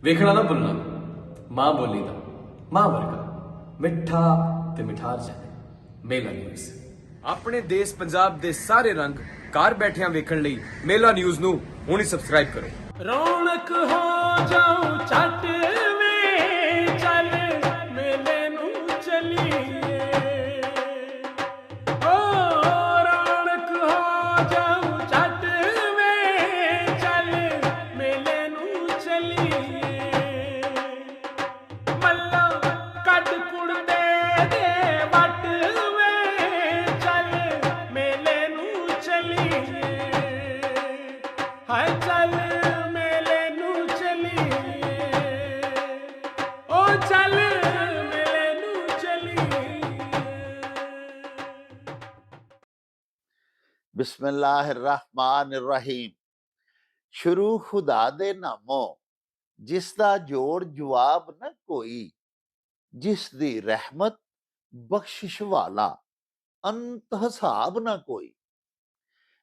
ਵੇਖਣਾ ਨਾ ਭੁੱਲਣਾ ਮਾਂ ਬੋਲੀ ਦਾ ਮਾਂ ਵਰਗਾ ਮਿੱਠਾ ਤੇ ਮਿਠਾਸ ਜਾਣੇ ਮੇਲਾ ਨਿਊਜ਼। ਆਪਣੇ ਦੇਸ਼ ਪੰਜਾਬ ਦੇ ਸਾਰੇ ਰੰਗ ਘਰ ਬੈਠਿਆਂ ਵੇਖਣ ਲਈ ਮੇਲਾ ਨਿਊਜ਼ ਨੂੰ ਹੁਣੇ ਸਬਸਕ੍ਰਾਈਬ ਕਰੋ। ਰੌਣਕ ਹੋ ਜਾਉ ਛੱਟ ਵੇ ਚੱਲ ਮੇਲੇ ਨੂੰ ਚਲੀਏ ਓ ਰੌਣਕ ਹੋ ਜਾਉ ਛੱਟ ਵੇ ਚੱਲ ਮੇਲੇ ਨੂੰ ਚਲੀਏ ਮੱਲਾ ਕੱਢ ਕੁੜਦੇ ਦੇ ਵੱਟ ਵੇ ਚੱਲ ਮੇਲੇ ਨੂੰ ਚਲੀਏ ਹਾਏ ਚੱਲ ਬਿਸਮਿल्लाहिर्रहमानिर्रहीम। ਸ਼ੁਰੂ ਖੁਦਾ ਦੇ ਨਾਮੋਂ ਜਿਸ ਦਾ ਜੋੜ ਜਵਾਬ ਨਾ ਕੋਈ, ਜਿਸ ਦੀ ਰਹਿਮਤ ਬਖਸ਼ਿਸ਼ ਵਾਲਾ ਅੰਤ ਹਿਸਾਬ ਨਾ ਕੋਈ।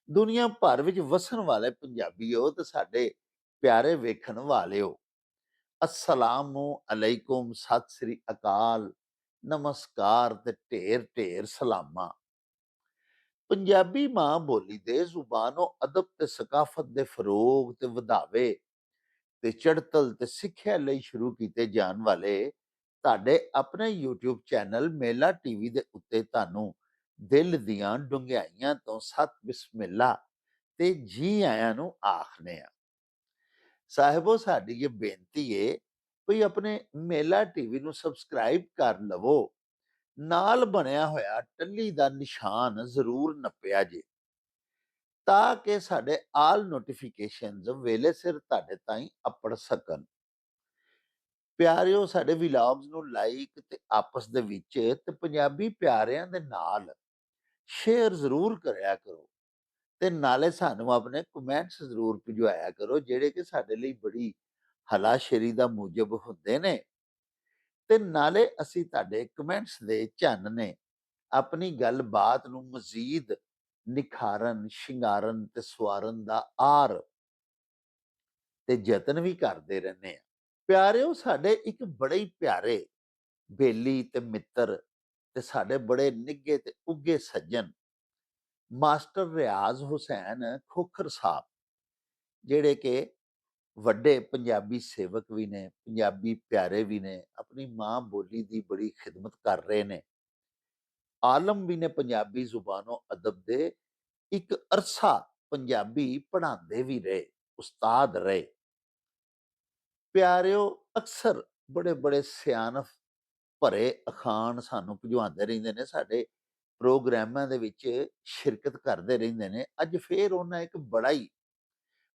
ਦੁਨੀਆ ਭਰ ਵਿੱਚ ਵਸਣ ਵਾਲੇ ਪੰਜਾਬੀਓ ਤੇ ਸਾਡੇ ਪਿਆਰੇ ਵੇਖਣ ਵਾਲਿਓ, ਅਸਲਾਮੁ ਅਲੈਕੁਮ, ਸਤਿ ਸ੍ਰੀ ਅਕਾਲ, ਨਮਸਕਾਰ ਤੇ ਢੇਰ ਢੇਰ ਸਲਾਮਾਂ। ਪੰਜਾਬੀ ਮਾਂ ਬੋਲੀ ਦੇ ਜ਼ੁਬਾਨੋਂ ਅਦਬ ਤੇ ਸਕਾਫਤ ਦੇ ਫਰੋਗ ਤੇ ਵਧਾਵੇ ਤੇ ਚੜਤਲ ਤੇ ਸਿੱਖਿਆ ਲਈ ਸ਼ੁਰੂ ਕੀਤੇ ਜਾਣ ਵਾਲੇ ਤੁਹਾਡੇ ਆਪਣੇ YouTube ਚੈਨਲ ਮੇਲਾ ਟੀਵੀ ਦੇ ਉੱਤੇ ਤੁਹਾਨੂੰ ਦਿਲ ਦੀਆਂ ਡੂੰਘਾਈਆਂ ਤੋਂ ਸਤ ਬਿਸਮਿਲ੍ਲਾ ਤੇ ਜੀ ਆਇਆਂ ਨੂੰ ਆਖਨੇ ਆ। ਸਾਹਿਬੋ, ਸਾਡੀ ਇਹ ਬੇਨਤੀ ਏ ਕੋਈ ਆਪਣੇ ਮੇਲਾ ਟੀਵੀ ਨੂੰ ਸਬਸਕ੍ਰਾਈਬ ਕਰ ਲਵੋ, ਨਾਲ ਬਣਿਆ ਹੋਇਆ ਟੱਲੀ ਦਾ ਨਿਸ਼ਾਨ ਜ਼ਰੂਰ ਨੱਪਿਆ ਜੇ, ਤਾਂ ਕਿ ਸਾਡੇ ਆਲ ਨੋਟੀਫਿਕੇਸ਼ਨਸ ਵੇਲੇ ਸਿਰ ਤੁਹਾਡੇ ਤਾਈਂ ਅਪੜ ਸਕਣ। ਪਿਆਰਿਓ, ਸਾਡੇ ਵਲੌਗਸ ਨੂੰ ਲਾਈਕ ਤੇ ਆਪਸ ਦੇ ਵਿੱਚ ਤੇ ਪੰਜਾਬੀ ਪਿਆਰਿਆਂ ਦੇ ਨਾਲ ਸ਼ੇਅਰ ਜ਼ਰੂਰ ਕਰਿਆ ਕਰੋ ਤੇ ਨਾਲੇ ਸਾਨੂੰ ਆਪਣੇ ਕਮੈਂਟਸ ਜ਼ਰੂਰ ਭਿਜਵਾਇਆ ਕਰੋ, ਜਿਹੜੇ ਕਿ ਸਾਡੇ ਲਈ ਬੜੀ ਹਲਾਸ਼ੇਰੀ ਦਾ ਮੂਜਬ ਹੁੰਦੇ ਨੇ। ਤੇ ਨਾਲੇ ਅਸੀਂ ਤੁਹਾਡੇ ਕਮੈਂਟਸ ਦੇ ਚੰਨ ਨੇ ਆਪਣੀ ਗੱਲਬਾਤ ਨੂੰ ਮਜ਼ੀਦ ਨਿਖਾਰਨ, ਸ਼ਿੰਗਾਰਨ ਤੇ ਸਵਾਰਨ ਦਾ ਆਰ ਤੇ ਯਤਨ ਵੀ ਕਰਦੇ ਰਹਿੰਦੇ ਆ। ਪਿਆਰਿਓ, ਸਾਡੇ ਇੱਕ ਬੜੇ ਹੀ ਪਿਆਰੇ ਬੇਲੀ ਤੇ ਮਿੱਤਰ ਤੇ ਸਾਡੇ ਬੜੇ ਨਿੱਘੇ ਤੇ ਉੱਗੇ ਸੱਜਣ ਮਾਸਟਰ ਰਿਆਜ਼ ਹੁਸੈਨ ਖੋਖਰ ਸਾਹਿਬ, ਜਿਹੜੇ ਕਿ ਵੱਡੇ ਪੰਜਾਬੀ ਸੇਵਕ ਵੀ ਨੇ, ਪੰਜਾਬੀ ਪਿਆਰੇ ਵੀ ਨੇ, ਆਪਣੀ ਮਾਂ ਬੋਲੀ ਦੀ ਬੜੀ ਖਿਦਮਤ ਕਰ ਰਹੇ ਨੇ, ਆਲਮ ਵੀ ਨੇ ਪੰਜਾਬੀ ਜ਼ੁਬਾਨੋਂ ਅਦਬ ਦੇ, ਇੱਕ ਅਰਸਾ ਪੰਜਾਬੀ ਪੜ੍ਹਾਉਂਦੇ ਵੀ ਰਹੇ, ਉਸਤਾਦ ਰਹੇ। ਪਿਆਰਿਓ, ਅਕਸਰ ਬੜੇ ਬੜੇ ਸਿਆਣਪ ਭਰੇ ਅਖਾਣ ਸਾਨੂੰ ਭਿਜਵਾਉਂਦੇ ਰਹਿੰਦੇ ਨੇ, ਸਾਡੇ ਪ੍ਰੋਗਰਾਮਾਂ ਦੇ ਵਿੱਚ ਸ਼ਿਰਕਤ ਕਰਦੇ ਰਹਿੰਦੇ ਨੇ। ਅੱਜ ਫੇਰ ਉਹਨਾਂ ਇੱਕ ਬੜਾ ਹੀ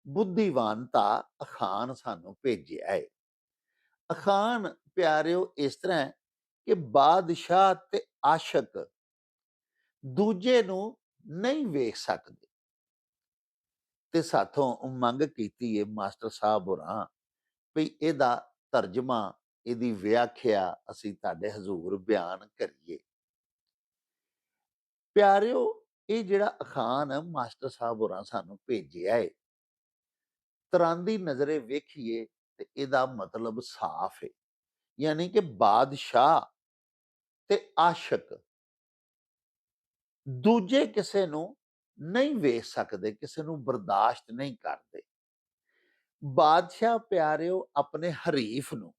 ਬੁੱਧੀਵਾਨਤਾ ਅਖਾਣ ਸਾਨੂੰ ਭੇਜਿਆ ਹੈ। ਅਖਾਣ ਪਿਆਰਿਓ ਇਸ ਤਰ੍ਹਾਂ ਹੈ ਕਿ ਬਾਦਸ਼ਾਹ ਤੇ ਆਸ਼ਕ ਦੂਜੇ ਨੂੰ ਨਹੀਂ ਵੇਖ ਸਕਦੇ, ਤੇ ਸਾਥੋਂ ਮੰਗ ਕੀਤੀ ਹੈ ਮਾਸਟਰ ਸਾਹਿਬ ਹੋਰਾਂ ਵੀ ਇਹਦਾ ਤਰਜਮਾ, ਇਹਦੀ ਵਿਆਖਿਆ ਅਸੀਂ ਤੁਹਾਡੇ ਹਜ਼ੂਰ ਬਿਆਨ ਕਰੀਏ। ਪਿਆਰਿਓ, ਇਹ ਜਿਹੜਾ ਅਖਾਣ ਮਾਸਟਰ ਸਾਹਿਬ ਹੋਰਾਂ ਸਾਨੂੰ ਭੇਜਿਆ ਹੈ, ਤਰਾਂਦੀ ਨਜ਼ਰੇ ਵੇਖੀਏ ਤੇ ਇਹਦਾ ਮਤਲਬ ਸਾਫ਼ ਹੈ, ਯਾਨੀ ਕਿ ਬਾਦਸ਼ਾਹ ਤੇ ਆਸ਼ਕ ਦੂਜੇ ਕਿਸੇ ਨੂੰ ਨਹੀਂ ਵੇਖ ਸਕਦੇ, ਕਿਸੇ ਨੂੰ ਬਰਦਾਸ਼ਤ ਨਹੀਂ ਕਰਦੇ। ਬਾਦਸ਼ਾਹ ਪਿਆਰਿਓ ਆਪਣੇ ਹਰੀਫ ਨੂੰ,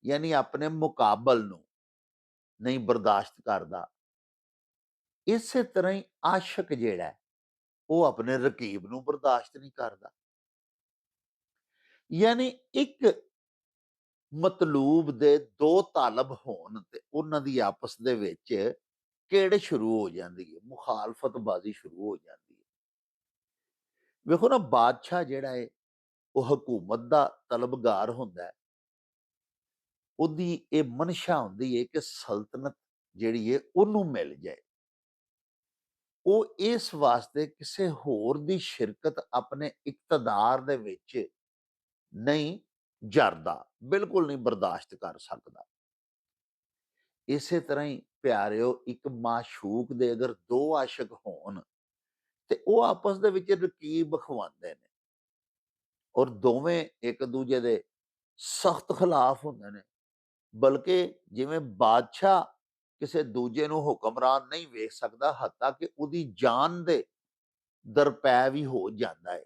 ਯਾਨੀ ਆਪਣੇ ਮੁਕਾਬਲ ਨੂੰ ਨਹੀਂ ਬਰਦਾਸ਼ਤ ਕਰਦਾ। ਇਸੇ ਤਰ੍ਹਾਂ ਹੀ ਆਸ਼ਕ ਜਿਹੜਾ ਉਹ ਆਪਣੇ ਰਕੀਬ ਨੂੰ ਬਰਦਾਸ਼ਤ ਨਹੀਂ ਕਰਦਾ। ਯਾਨੀ ਇੱਕ ਮਤਲੂਬ ਦੇ ਦੋ ਤਾਲਬ ਹੋਣ ਤੇ ਉਹਨਾਂ ਦੀ ਆਪਸ ਦੇ ਵਿੱਚ ਕਿਹੜੇ ਸ਼ੁਰੂ ਹੋ ਜਾਂਦੀ ਹੈ, ਮੁਖਾਲਫਤਬਾਜ਼ੀ ਸ਼ੁਰੂ ਹੋ ਜਾਂਦੀ ਹੈ। ਵੇਖੋ ਨਾ, ਬਾਦਸ਼ਾਹ ਜਿਹੜਾ ਹੈ ਉਹ ਹਕੂਮਤ ਦਾ ਤਲਬਗਾਰ ਹੁੰਦਾ ਹੈ, ਉਹਦੀ ਇਹ ਮਨਸ਼ਾ ਹੁੰਦੀ ਹੈ ਕਿ ਸਲਤਨਤ ਜਿਹੜੀ ਹੈ ਉਹਨੂੰ ਮਿਲ ਜਾਏ। ਉਹ ਇਸ ਵਾਸਤੇ ਕਿਸੇ ਹੋਰ ਦੀ ਸ਼ਿਰਕਤ ਆਪਣੇ ਇਕਤਦਾਰ ਦੇ ਵਿੱਚ ਨਹੀਂ ਜਰਦਾ, ਬਿਲਕੁਲ ਨਹੀਂ ਬਰਦਾਸ਼ਤ ਕਰ ਸਕਦਾ। ਇਸੇ ਤਰ੍ਹਾਂ ਹੀ ਪਿਆਰਿਓ, ਇੱਕ ਮਾਸ਼ੂਕ ਦੇ ਅਗਰ ਦੋ ਆਸ਼ਿਕ ਹੋਣ ਤੇ ਉਹ ਆਪਸ ਦੇ ਵਿੱਚ ਰਕੀਬ ਖਵਾਉਂਦੇ ਨੇ, ਔਰ ਦੋਵੇਂ ਇੱਕ ਦੂਜੇ ਦੇ ਸਖਤ ਖਿਲਾਫ ਹੁੰਦੇ ਨੇ। ਬਲਕਿ ਜਿਵੇਂ ਬਾਦਸ਼ਾਹ ਕਿਸੇ ਦੂਜੇ ਨੂੰ ਹੁਕਮਰਾਨ ਨਹੀਂ ਵੇਖ ਸਕਦਾ, ਹੱਤਾ ਕਿ ਉਹਦੀ ਜਾਨ ਦੇ ਦਰਪੈ ਵੀ ਹੋ ਜਾਂਦਾ ਹੈ।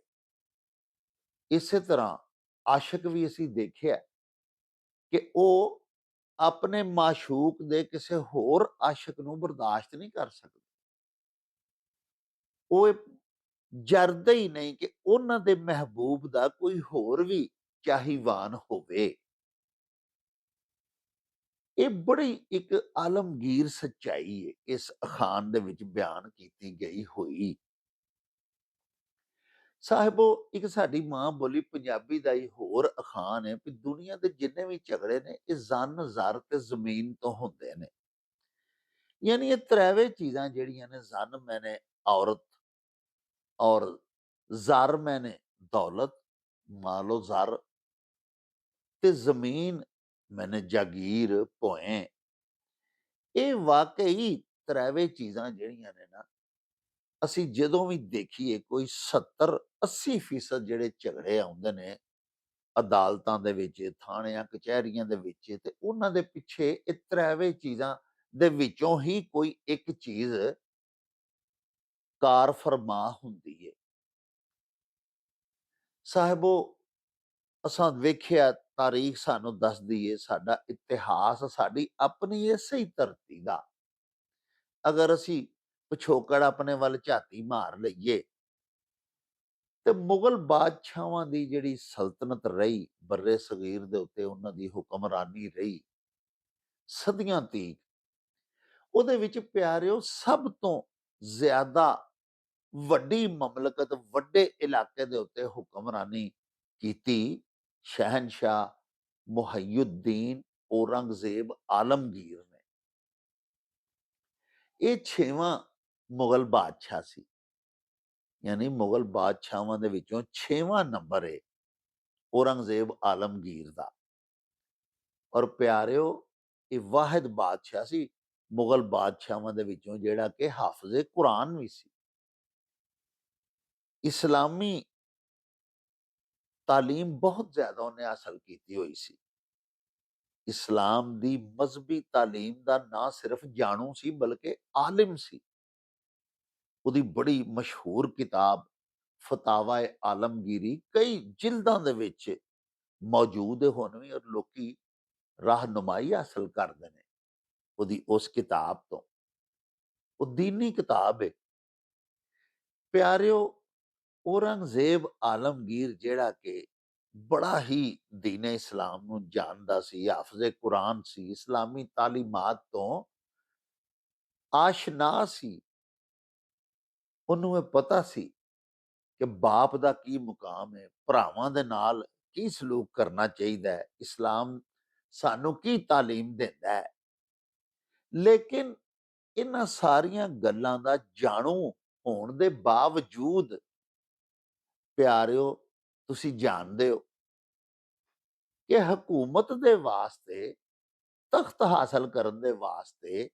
ਇਸੇ ਤਰ੍ਹਾਂ ਆਸ਼ਿਕ ਵੀ ਅਸੀਂ ਦੇਖਿਆ ਕਿ ਉਹ ਆਪਣੇ ਮਾਸ਼ੂਕ ਦੇ ਕਿਸੇ ਹੋਰ ਆਸ਼ਿਕ ਨੂੰ ਬਰਦਾਸ਼ਤ ਨਹੀਂ ਕਰ ਸਕਦੇ। ਉਹ ਇਹ ਜਰਦੇ ਹੀ ਨਹੀਂ ਕਿ ਉਹਨਾਂ ਦੇ ਮਹਿਬੂਬ ਦਾ ਕੋਈ ਹੋਰ ਵੀ ਚਾਹੀਵਾਨ ਹੋਵੇ। ਇਹ ਬੜੀ ਇੱਕ ਆਲਮਗੀਰ ਸੱਚਾਈ ਹੈ ਇਸ ਅਖਾਣ ਦੇ ਵਿੱਚ ਬਿਆਨ ਕੀਤੀ ਗਈ ਹੋਈ। ਸਾਹਿਬੋ, ਇੱਕ ਸਾਡੀ ਮਾਂ ਬੋਲੀ ਪੰਜਾਬੀ ਦਾ ਹੀ ਹੋਰ ਅਖਾਣ ਹੈ ਕਿ ਦੁਨੀਆ ਦੇ ਜਿੰਨੇ ਵੀ ਝਗੜੇ ਨੇ ਇਹ ਜ਼ਨ, ਜ਼ਰ ਤੇ ਜ਼ਮੀਨ ਤੋਂ ਹੁੰਦੇ ਨੇ। ਯਾਨੀ ਇਹ ਤਰੇਵੇਂ ਚੀਜ਼ਾਂ ਜਿਹੜੀਆਂ ਨੇ, ਜ਼ਨ ਮੈਨੇ ਔਰਤ ਔਰ ਜ਼ਰ ਮੈਨੇ ਦੌਲਤ, ਮਾਲੋ ਜ਼ਰ, ਤੇ ਜ਼ਮੀਨ ਮੈਨੇ ਜਾਗੀਰ ਭੋਏ, ਇਹ ਵਾਕਈ ਤਰੇਵੇਂ ਚੀਜ਼ਾਂ ਜਿਹੜੀਆਂ ਨੇ ਨਾ, ਅਸੀਂ ਜਦੋਂ ਵੀ ਦੇਖੀਏ ਕੋਈ 70-80% ਜਿਹੜੇ ਝਗੜੇ ਆਉਂਦੇ ਨੇ ਅਦਾਲਤਾਂ ਦੇ ਵਿੱਚ, ਥਾਣਿਆਂ ਕਚਹਿਰੀਆਂ ਦੇ ਵਿੱਚ, ਤੇ ਉਹਨਾਂ ਦੇ ਪਿੱਛੇ ਇਹ ਤਰੇਵੇਂ ਚੀਜ਼ਾਂ ਦੇ ਵਿੱਚੋਂ ਹੀ ਕੋਈ ਇੱਕ ਚੀਜ਼ ਕਾਰ ਫਰਮਾ ਹੁੰਦੀ ਹੈ। ਸਾਹਿਬੋ, ਅਸਾਂ ਵੇਖਿਆ, ਤਾਰੀਖ ਸਾਨੂੰ ਦੱਸਦੀ ਏ, ਸਾਡਾ ਇਤਿਹਾਸ ਸਾਡੀ ਆਪਣੀ ਇਸੇ ਹੀ ਧਰਤੀ ਦਾ ਅਗਰ ਅਸੀਂ ਪਿਛੋਕੜ ਆਪਣੇ ਵੱਲ ਝਾਤੀ ਮਾਰ ਲਈਏ ਤੇ ਮੁਗਲ ਬਾਦਸ਼ਾਹਾਂ ਦੀ ਜਿਹੜੀ ਸਲਤਨਤ ਰਹੀ ਬਰਰੇ ਸਗੀਰ ਦੇ ਉੱਤੇ, ਉਹਨਾਂ ਦੀ ਹੁਕਮਰਾਨੀ ਰਹੀ ਸਦੀਆਂ ਤੀਕ, ਉਹਦੇ ਵਿੱਚ ਪਿਆਰਿਓ ਸਭ ਤੋਂ ਜ਼ਿਆਦਾ ਵੱਡੀ ਮਮਲਕਤ, ਵੱਡੇ ਇਲਾਕੇ ਦੇ ਉੱਤੇ ਹੁਕਮਰਾਨੀ ਕੀਤੀ ਸ਼ਹਿਨशाह ਮੁਹੱਯੀਉদ্ਦੀਨ ਔਰੰਗਜ਼ੇਬ ਆਲਮਗੀਰ ਨੇ। ਇਹ 6ਵਾਂ ਮੁਗਲ ਬਾਦਸ਼ਾਹ ਸੀ, ਯਾਨੀ ਮੁਗਲ ਬਾਦਸ਼ਾਹਾਂ ਦੇ ਵਿੱਚੋਂ 6ਵਾਂ ਨੰਬਰ ਹੈ ਔਰੰਗਜ਼ੇਬ ਆਲਮਗੀਰ ਦਾ। ਔਰ ਪਿਆਰਿਓ, ਇਹ ਵਾਹਿਦ ਬਾਦਸ਼ਾਹ ਸੀ ਮੁਗਲ ਬਾਦਸ਼ਾਹਾਂ ਦੇ ਵਿੱਚੋਂ ਜਿਹੜਾ ਕਿ ਹਾਫਿਜ਼ੇ ਕੁਰਾਨ ਵੀ ਸੀ। ਇਸਲਾਮੀ ਤਾਲੀਮ ਬਹੁਤ ਜ਼ਿਆਦਾ ਉਹਨੇ ਹਾਸਲ ਕੀਤੀ ਹੋਈ ਸੀ। ਇਸਲਾਮ ਦੀ ਮਜ਼ਹਬੀ ਤਾਲੀਮ ਦਾ ਨਾ ਸਿਰਫ ਜਾਣੂ ਸੀ ਬਲਕਿ ਆਲਿਮ ਸੀ। ਉਹਦੀ ਬੜੀ ਮਸ਼ਹੂਰ ਕਿਤਾਬ ਫਤਾਵਾ ਆਲਮਗੀਰੀ ਕਈ ਜਿਲਦਾਂ ਦੇ ਵਿੱਚ ਮੌਜੂਦ ਹੈ ਹੁਣ ਵੀ, ਔਰ ਲੋਕੀ ਰਾਹਨੁਮਾਈ ਹਾਸਲ ਕਰਦੇ ਨੇ ਉਹਦੀ ਉਸ ਕਿਤਾਬ ਤੋਂ। ਉਹ ਦੀਨੀ ਕਿਤਾਬ ਹੈ ਪਿਆਰਿਓ। ਔਰੰਗਜ਼ੇਬ ਆਲਮਗੀਰ ਜਿਹੜਾ ਕਿ ਬੜਾ ਹੀ ਦੀਨ ਇਸਲਾਮ ਨੂੰ ਜਾਣਦਾ ਸੀ, ਹਾਫਿਜ਼ੇ ਕੁਰਾਨ ਸੀ, ਇਸਲਾਮੀ ਤਾਲੀਮਾਤ ਤੋਂ ਆਸ਼ਨਾ ਸੀ, ਉਹਨੂੰ ਇਹ ਪਤਾ ਸੀ ਕਿ ਬਾਪ ਦਾ ਕੀ ਮੁਕਾਮ ਹੈ, ਭਰਾਵਾਂ ਦੇ ਨਾਲ ਕੀ ਸਲੂਕ ਕਰਨਾ ਚਾਹੀਦਾ ਹੈ, ਇਸਲਾਮ ਸਾਨੂੰ ਕੀ ਤਾਲੀਮ ਦਿੰਦਾ ਹੈ। ਲੇਕਿਨ ਇਹਨਾਂ ਸਾਰੀਆਂ ਗੱਲਾਂ ਦਾ ਜਾਣੂ ਹੋਣ ਦੇ ਬਾਵਜੂਦ ਪਿਆਰਿਓ, ਤੁਸੀਂ ਜਾਣਦੇ ਹੋ ਕਿ ਹਕੂਮਤ ਦੇ ਵਾਸਤੇ, ਤਖਤ ਹਾਸਲ ਕਰਨ ਦੇ ਵਾਸਤੇ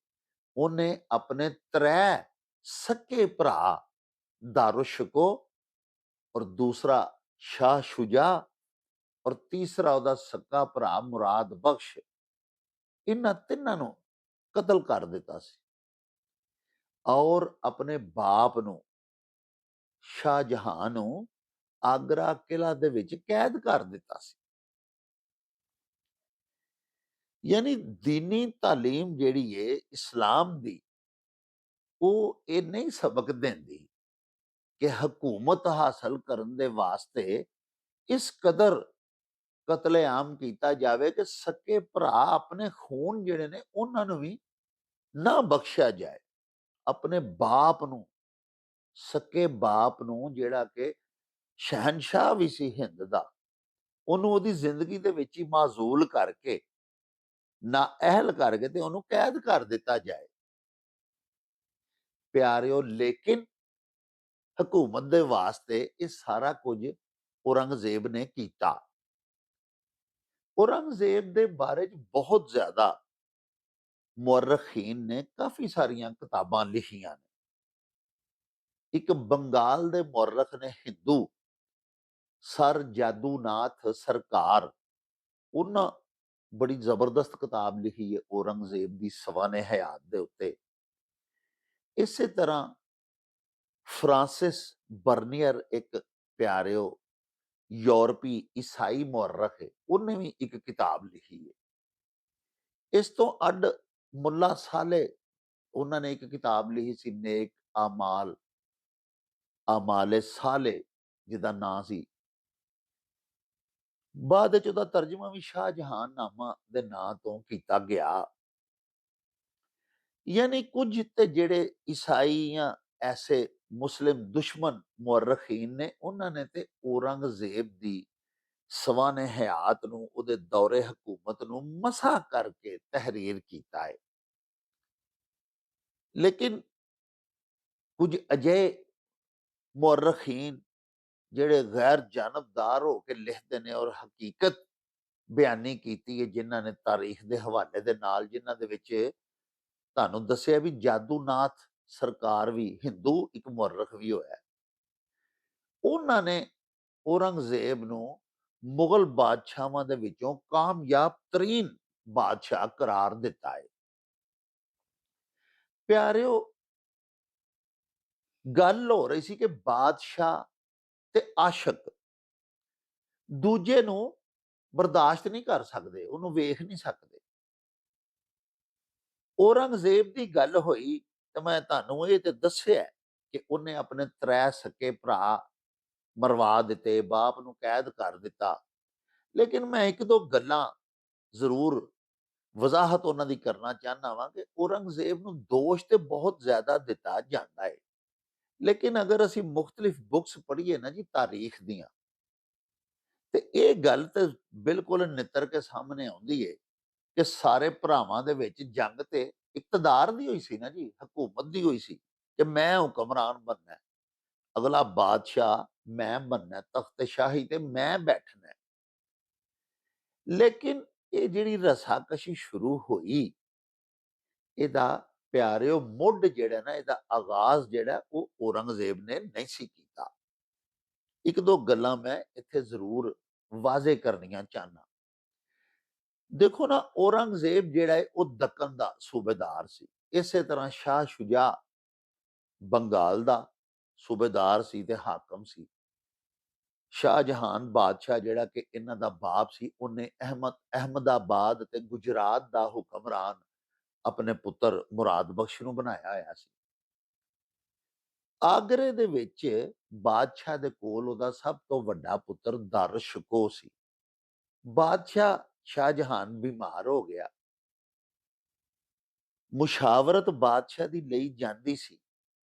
ਉਹਨੇ ਆਪਣੇ 3 ਸਕੇ ਭਰਾ ਦਾਰੁਸ਼ਕੋ, ਔਰ ਦੂਸਰਾ ਸ਼ਾਹ ਸ਼ੁਜਾ, ਔਰ ਤੀਸਰਾ ਉਹਦਾ ਸਕਾ ਭਰਾ ਮੁਰਾਦ ਬਖਸ਼, ਇਹਨਾਂ ਤਿੰਨਾਂ ਨੂੰ ਕਤਲ ਕਰ ਦਿੱਤਾ ਸੀ। ਔਰ ਆਪਣੇ ਬਾਪ ਨੂੰ ਸ਼ਾਹਜਹਾਂ ਨੂੰ ਆਗਰਾ ਕਿਲਾ ਦੇ ਵਿੱਚ ਕੈਦ ਕਰ ਦਿੱਤਾ ਸੀ। ਯਾਨੀ ਦੀਨੀ ਤਾਲੀਮ ਜਿਹੜੀ ਹੈ ਇਸਲਾਮ ਦੀ, ਉਹ ਇਹ ਨਹੀਂ ਸਬਕ ਦਿੰਦੀ ਕਿ ਹਕੂਮਤ ਹਾਸਲ ਕਰਨ ਦੇ ਵਾਸਤੇ ਇਸ ਕਦਰ ਕਤਲੇਆਮ ਕੀਤਾ ਜਾਵੇ ਕਿ ਸਕੇ ਭਰਾ ਆਪਣੇ ਖੂਨ ਜਿਹੜੇ ਨੇ ਉਹਨਾਂ ਨੂੰ ਵੀ ਨਾ ਬਖਸ਼ਿਆ ਜਾਏ। ਆਪਣੇ ਬਾਪ ਨੂੰ, ਸਕੇ ਬਾਪ ਨੂੰ, ਜਿਹੜਾ ਕਿ ਸ਼ਹਿਨशाह ਵੀ ਸੀ ਹਿੰਦ ਦਾ, ਉਹਨੂੰ ਉਹਦੀ ਜ਼ਿੰਦਗੀ ਦੇ ਵਿੱਚ ਹੀ ਮਾਜ਼ੂਲ ਕਰਕੇ, ਨਾ ਅਹਿਲ ਕਰਕੇ, ਤੇ ਉਹਨੂੰ ਕੈਦ ਕਰ ਦਿੱਤਾ ਜਾਏ। ਪਿਆਰਿਓ, ਲੇਕਿਨ ਹਕੂਮਤ ਦੇ ਵਾਸਤੇ ਇਹ ਸਾਰਾ ਕੁਝ ਔਰੰਗਜ਼ੇਬ ਨੇ ਕੀਤਾ। ਔਰੰਗਜ਼ੇਬ ਦੇ ਬਾਰੇ ਚ ਬਹੁਤ ਜ਼ਿਆਦਾ ਮੁਅਰਖੀਨ ਨੇ ਕਾਫੀ ਸਾਰੀਆਂ ਕਿਤਾਬਾਂ ਲਿਖੀਆਂ ਨੇ। ਇੱਕ ਬੰਗਾਲ ਦੇ ਮੁਅਰਖ ਨੇ, ਹਿੰਦੂ, ਸਰ ਜਾਦੂਨਾਥ ਸਰਕਾਰ, ਉਹਨਾਂ ਬੜੀ ਜ਼ਬਰਦਸਤ ਕਿਤਾਬ ਲਿਖੀ ਹੈ ਔਰੰਗਜ਼ੇਬ ਦੀ ਸਵਾਨੇ ਹਯਾਤ ਦੇ ਉੱਤੇ। ਇਸੇ ਤਰ੍ਹਾਂ ਫਰਾਂਸਿਸ ਬਰਨੀਅਰ ਇੱਕ ਪਿਆਰਿਓ ਯੂਰਪੀ ਈਸਾਈ ਮੁਅਰਖ ਹੈ, ਉਹਨੇ ਵੀ ਇੱਕ ਕਿਤਾਬ ਲਿਖੀ ਹੈ। ਇਸ ਤੋਂ ਅੱਡ ਮੁੱਲਾ ਸਾਲੇ, ਉਹਨਾਂ ਨੇ ਇੱਕ ਕਿਤਾਬ ਲਿਖੀ ਸੀ ਨੇਕ ਆਮਾਲ, ਆਮਾਲੇ ਸਾਲੇ ਜਿਹਦਾ ਨਾਂ ਸੀ। ਬਾਅਦ ਵਿੱਚ ਉਹਦਾ ਤਰਜਮਾ ਵੀ ਸ਼ਾਹਜਹਾਨ ਨਾਮਾ ਦੇ ਨਾਂ ਤੋਂ ਕੀਤਾ ਗਿਆ। ਯਾਨੀ ਕੁਝ ਤੇ ਜਿਹੜੇ ਈਸਾਈ ਜਾਂ ਐਸੇ ਮੁਸਲਿਮ ਦੁਸ਼ਮਣ ਮੁਅਰਖੀਨ ਨੇ, ਉਹਨਾਂ ਨੇ ਤੇ ਔਰੰਗਜ਼ੇਬ ਦੀ ਸਵਾਨੇ ਹਯਾਤ ਨੂੰ, ਉਹਦੇ ਦੌਰੇ ਹਕੂਮਤ ਨੂੰ ਮਸਾ ਕਰਕੇ ਤਹਿਰੀਰ ਕੀਤਾ ਹੈ। ਲੇਕਿਨ ਕੁਝ ਅਜਿਹੇ ਮੁਅਰਖੀਨ ਜਿਹੜੇ ਗੈਰ ਜਾਨਬਦਾਰ ਹੋ ਕੇ ਲਿਖਦੇ ਨੇ ਔਰ ਹਕੀਕਤ ਬਿਆਨੀ ਕੀਤੀ ਹੈ, ਜਿਨ੍ਹਾਂ ਨੇ ਤਾਰੀਖ ਦੇ ਹਵਾਲੇ ਦੇ ਨਾਲ, ਜਿਨ੍ਹਾਂ ਦੇ ਵਿੱਚ ਤੁਹਾਨੂੰ ਦੱਸਿਆ ਵੀ ਜਾਦੂਨਾਥ ਸਰਕਾਰ ਵੀ ਹਿੰਦੂ ਇੱਕ ਮੁਅਰਖ ਵੀ ਹੋਇਆ। ਉਹਨਾਂ ਨੇ ਔਰੰਗਜ਼ੇਬ ਨੂੰ ਮੁਗਲ ਬਾਦਸ਼ਾਹਾਂ ਦੇ ਵਿੱਚੋਂ ਕਾਮਯਾਬ ਤਰੀਨ ਬਾਦਸ਼ਾਹ ਕਰਾਰ ਦਿੱਤਾ ਹੈ। ਪਿਆਰਿਓ, ਗੱਲ ਹੋ ਰਹੀ ਸੀ ਕਿ ਬਾਦਸ਼ਾਹ ਤੇ ਆਸ਼ਕ ਦੂਜੇ ਨੂੰ ਬਰਦਾਸ਼ਤ ਨਹੀਂ ਕਰ ਸਕਦੇ, ਉਹਨੂੰ ਵੇਖ ਨਹੀਂ ਸਕਦੇ। ਔਰੰਗਜ਼ੇਬ ਦੀ ਗੱਲ ਹੋਈ ਤੇ ਮੈਂ ਤੁਹਾਨੂੰ ਇਹ ਤੇ ਦੱਸਿਆ ਕਿ ਉਹਨੇ ਆਪਣੇ 3 ਸਕੇ ਭਰਾ ਮਰਵਾ ਦਿੱਤੇ, ਬਾਪ ਨੂੰ ਕੈਦ ਕਰ ਦਿੱਤਾ। ਲੇਕਿਨ ਮੈਂ ਇੱਕ ਦੋ ਗੱਲਾਂ ਜ਼ਰੂਰ ਵਜ਼ਾਹਤ ਉਹਨਾਂ ਦੀ ਕਰਨਾ ਚਾਹੁੰਦਾ ਵਾਂ ਕਿ ਔਰੰਗਜ਼ੇਬ ਨੂੰ ਦੋਸ਼ ਤੇ ਬਹੁਤ ਜ਼ਿਆਦਾ ਦਿੱਤਾ ਜਾਂਦਾ ਹੈ। ਲੇਕਿਨ ਅਗਰ ਅਸੀਂ ਮੁਖਤਲਿਫ ਬੁੱਕਸ ਪੜ੍ਹੀਏ ਨਾ ਜੀ ਤਾਰੀਖ ਦੀਆਂ, ਤੇ ਇਹ ਗੱਲ ਤੇ ਬਿਲਕੁਲ ਨਿੱਤਰ ਕੇ ਸਾਹਮਣੇ ਆਉਂਦੀ ਹੈ ਕਿ ਸਾਰੇ ਭਰਾਵਾਂ ਦੇ ਵਿੱਚ ਜੰਗ ਤੇ ਇਕਤਦਾਰ ਦੀ ਹੋਈ ਸੀ ਨਾ ਜੀ, ਹਕੂਮਤ ਦੀ ਹੋਈ ਸੀ ਕਿ ਮੈਂ ਹੁਕਮਰਾਨ ਬਣਨਾ, ਅਗਲਾ ਬਾਦਸ਼ਾਹ ਮੈਂ ਬਣਨਾ, ਤਖਤ ਸ਼ਾਹੀ ਤੇ ਮੈਂ ਬੈਠਣਾ। ਲੇਕਿਨ ਇਹ ਜਿਹੜੀ ਰਸਾਕਸ਼ੀ ਸ਼ੁਰੂ ਹੋਈ, ਇਹਦਾ ਪਿਆਰਿਓ ਮੁੱਢ ਜਿਹੜਾ ਨਾ, ਇਹਦਾ ਆਗਾਜ਼ ਜਿਹੜਾ ਉਹ ਔਰੰਗਜ਼ੇਬ ਨੇ ਨਹੀਂ ਸੀ ਕੀਤਾ। ਇੱਕ ਦੋ ਗੱਲਾਂ ਮੈਂ ਇੱਥੇ ਜ਼ਰੂਰ ਵਾਜ਼ੇ ਕਰਨੀਆਂ ਚਾਹਨਾ। ਦੇਖੋ ਨਾ, ਔਰੰਗਜ਼ੇਬ ਜਿਹੜਾ ਹੈ ਉਹ ਦੱਕਨ ਦਾ ਸੂਬੇਦਾਰ ਸੀ। ਇਸੇ ਤਰ੍ਹਾਂ ਸ਼ਾਹ ਸ਼ੁਜਾ ਬੰਗਾਲ ਦਾ ਸੂਬੇਦਾਰ ਸੀ ਤੇ ਹਾਕਮ ਸੀ। ਸ਼ਾਹਜਹਾਨ ਬਾਦਸ਼ਾਹ ਜਿਹੜਾ ਕਿ ਇਹਨਾਂ ਦਾ ਬਾਪ ਸੀ, ਉਹਨੇ ਅਹਿਮਦਾਬਾਦ ਤੇ ਗੁਜਰਾਤ ਦਾ ਹੁਕਮਰਾਨ ਆਪਣੇ ਪੁੱਤਰ ਮੁਰਾਦ ਬਖਸ਼ ਨੂੰ ਬਣਾਇਆ ਹੋਇਆ ਸੀ। ਆਗਰੇ ਦੇ ਵਿੱਚ ਬਾਦਸ਼ਾਹ ਦੇ ਕੋਲ ਉਹਦਾ ਸਭ ਤੋਂ ਵੱਡਾ ਪੁੱਤਰ ਦਰ ਸ਼ੁਕੋ ਸੀ। ਬਾਦਸ਼ਾਹ ਸ਼ਾਹਜਹਾਨ ਬਿਮਾਰ ਹੋ ਗਿਆ। ਮੁਸ਼ਾਵਰਤ ਬਾਦਸ਼ਾਹ ਦੀ ਲਈ ਜਾਂਦੀ ਸੀ,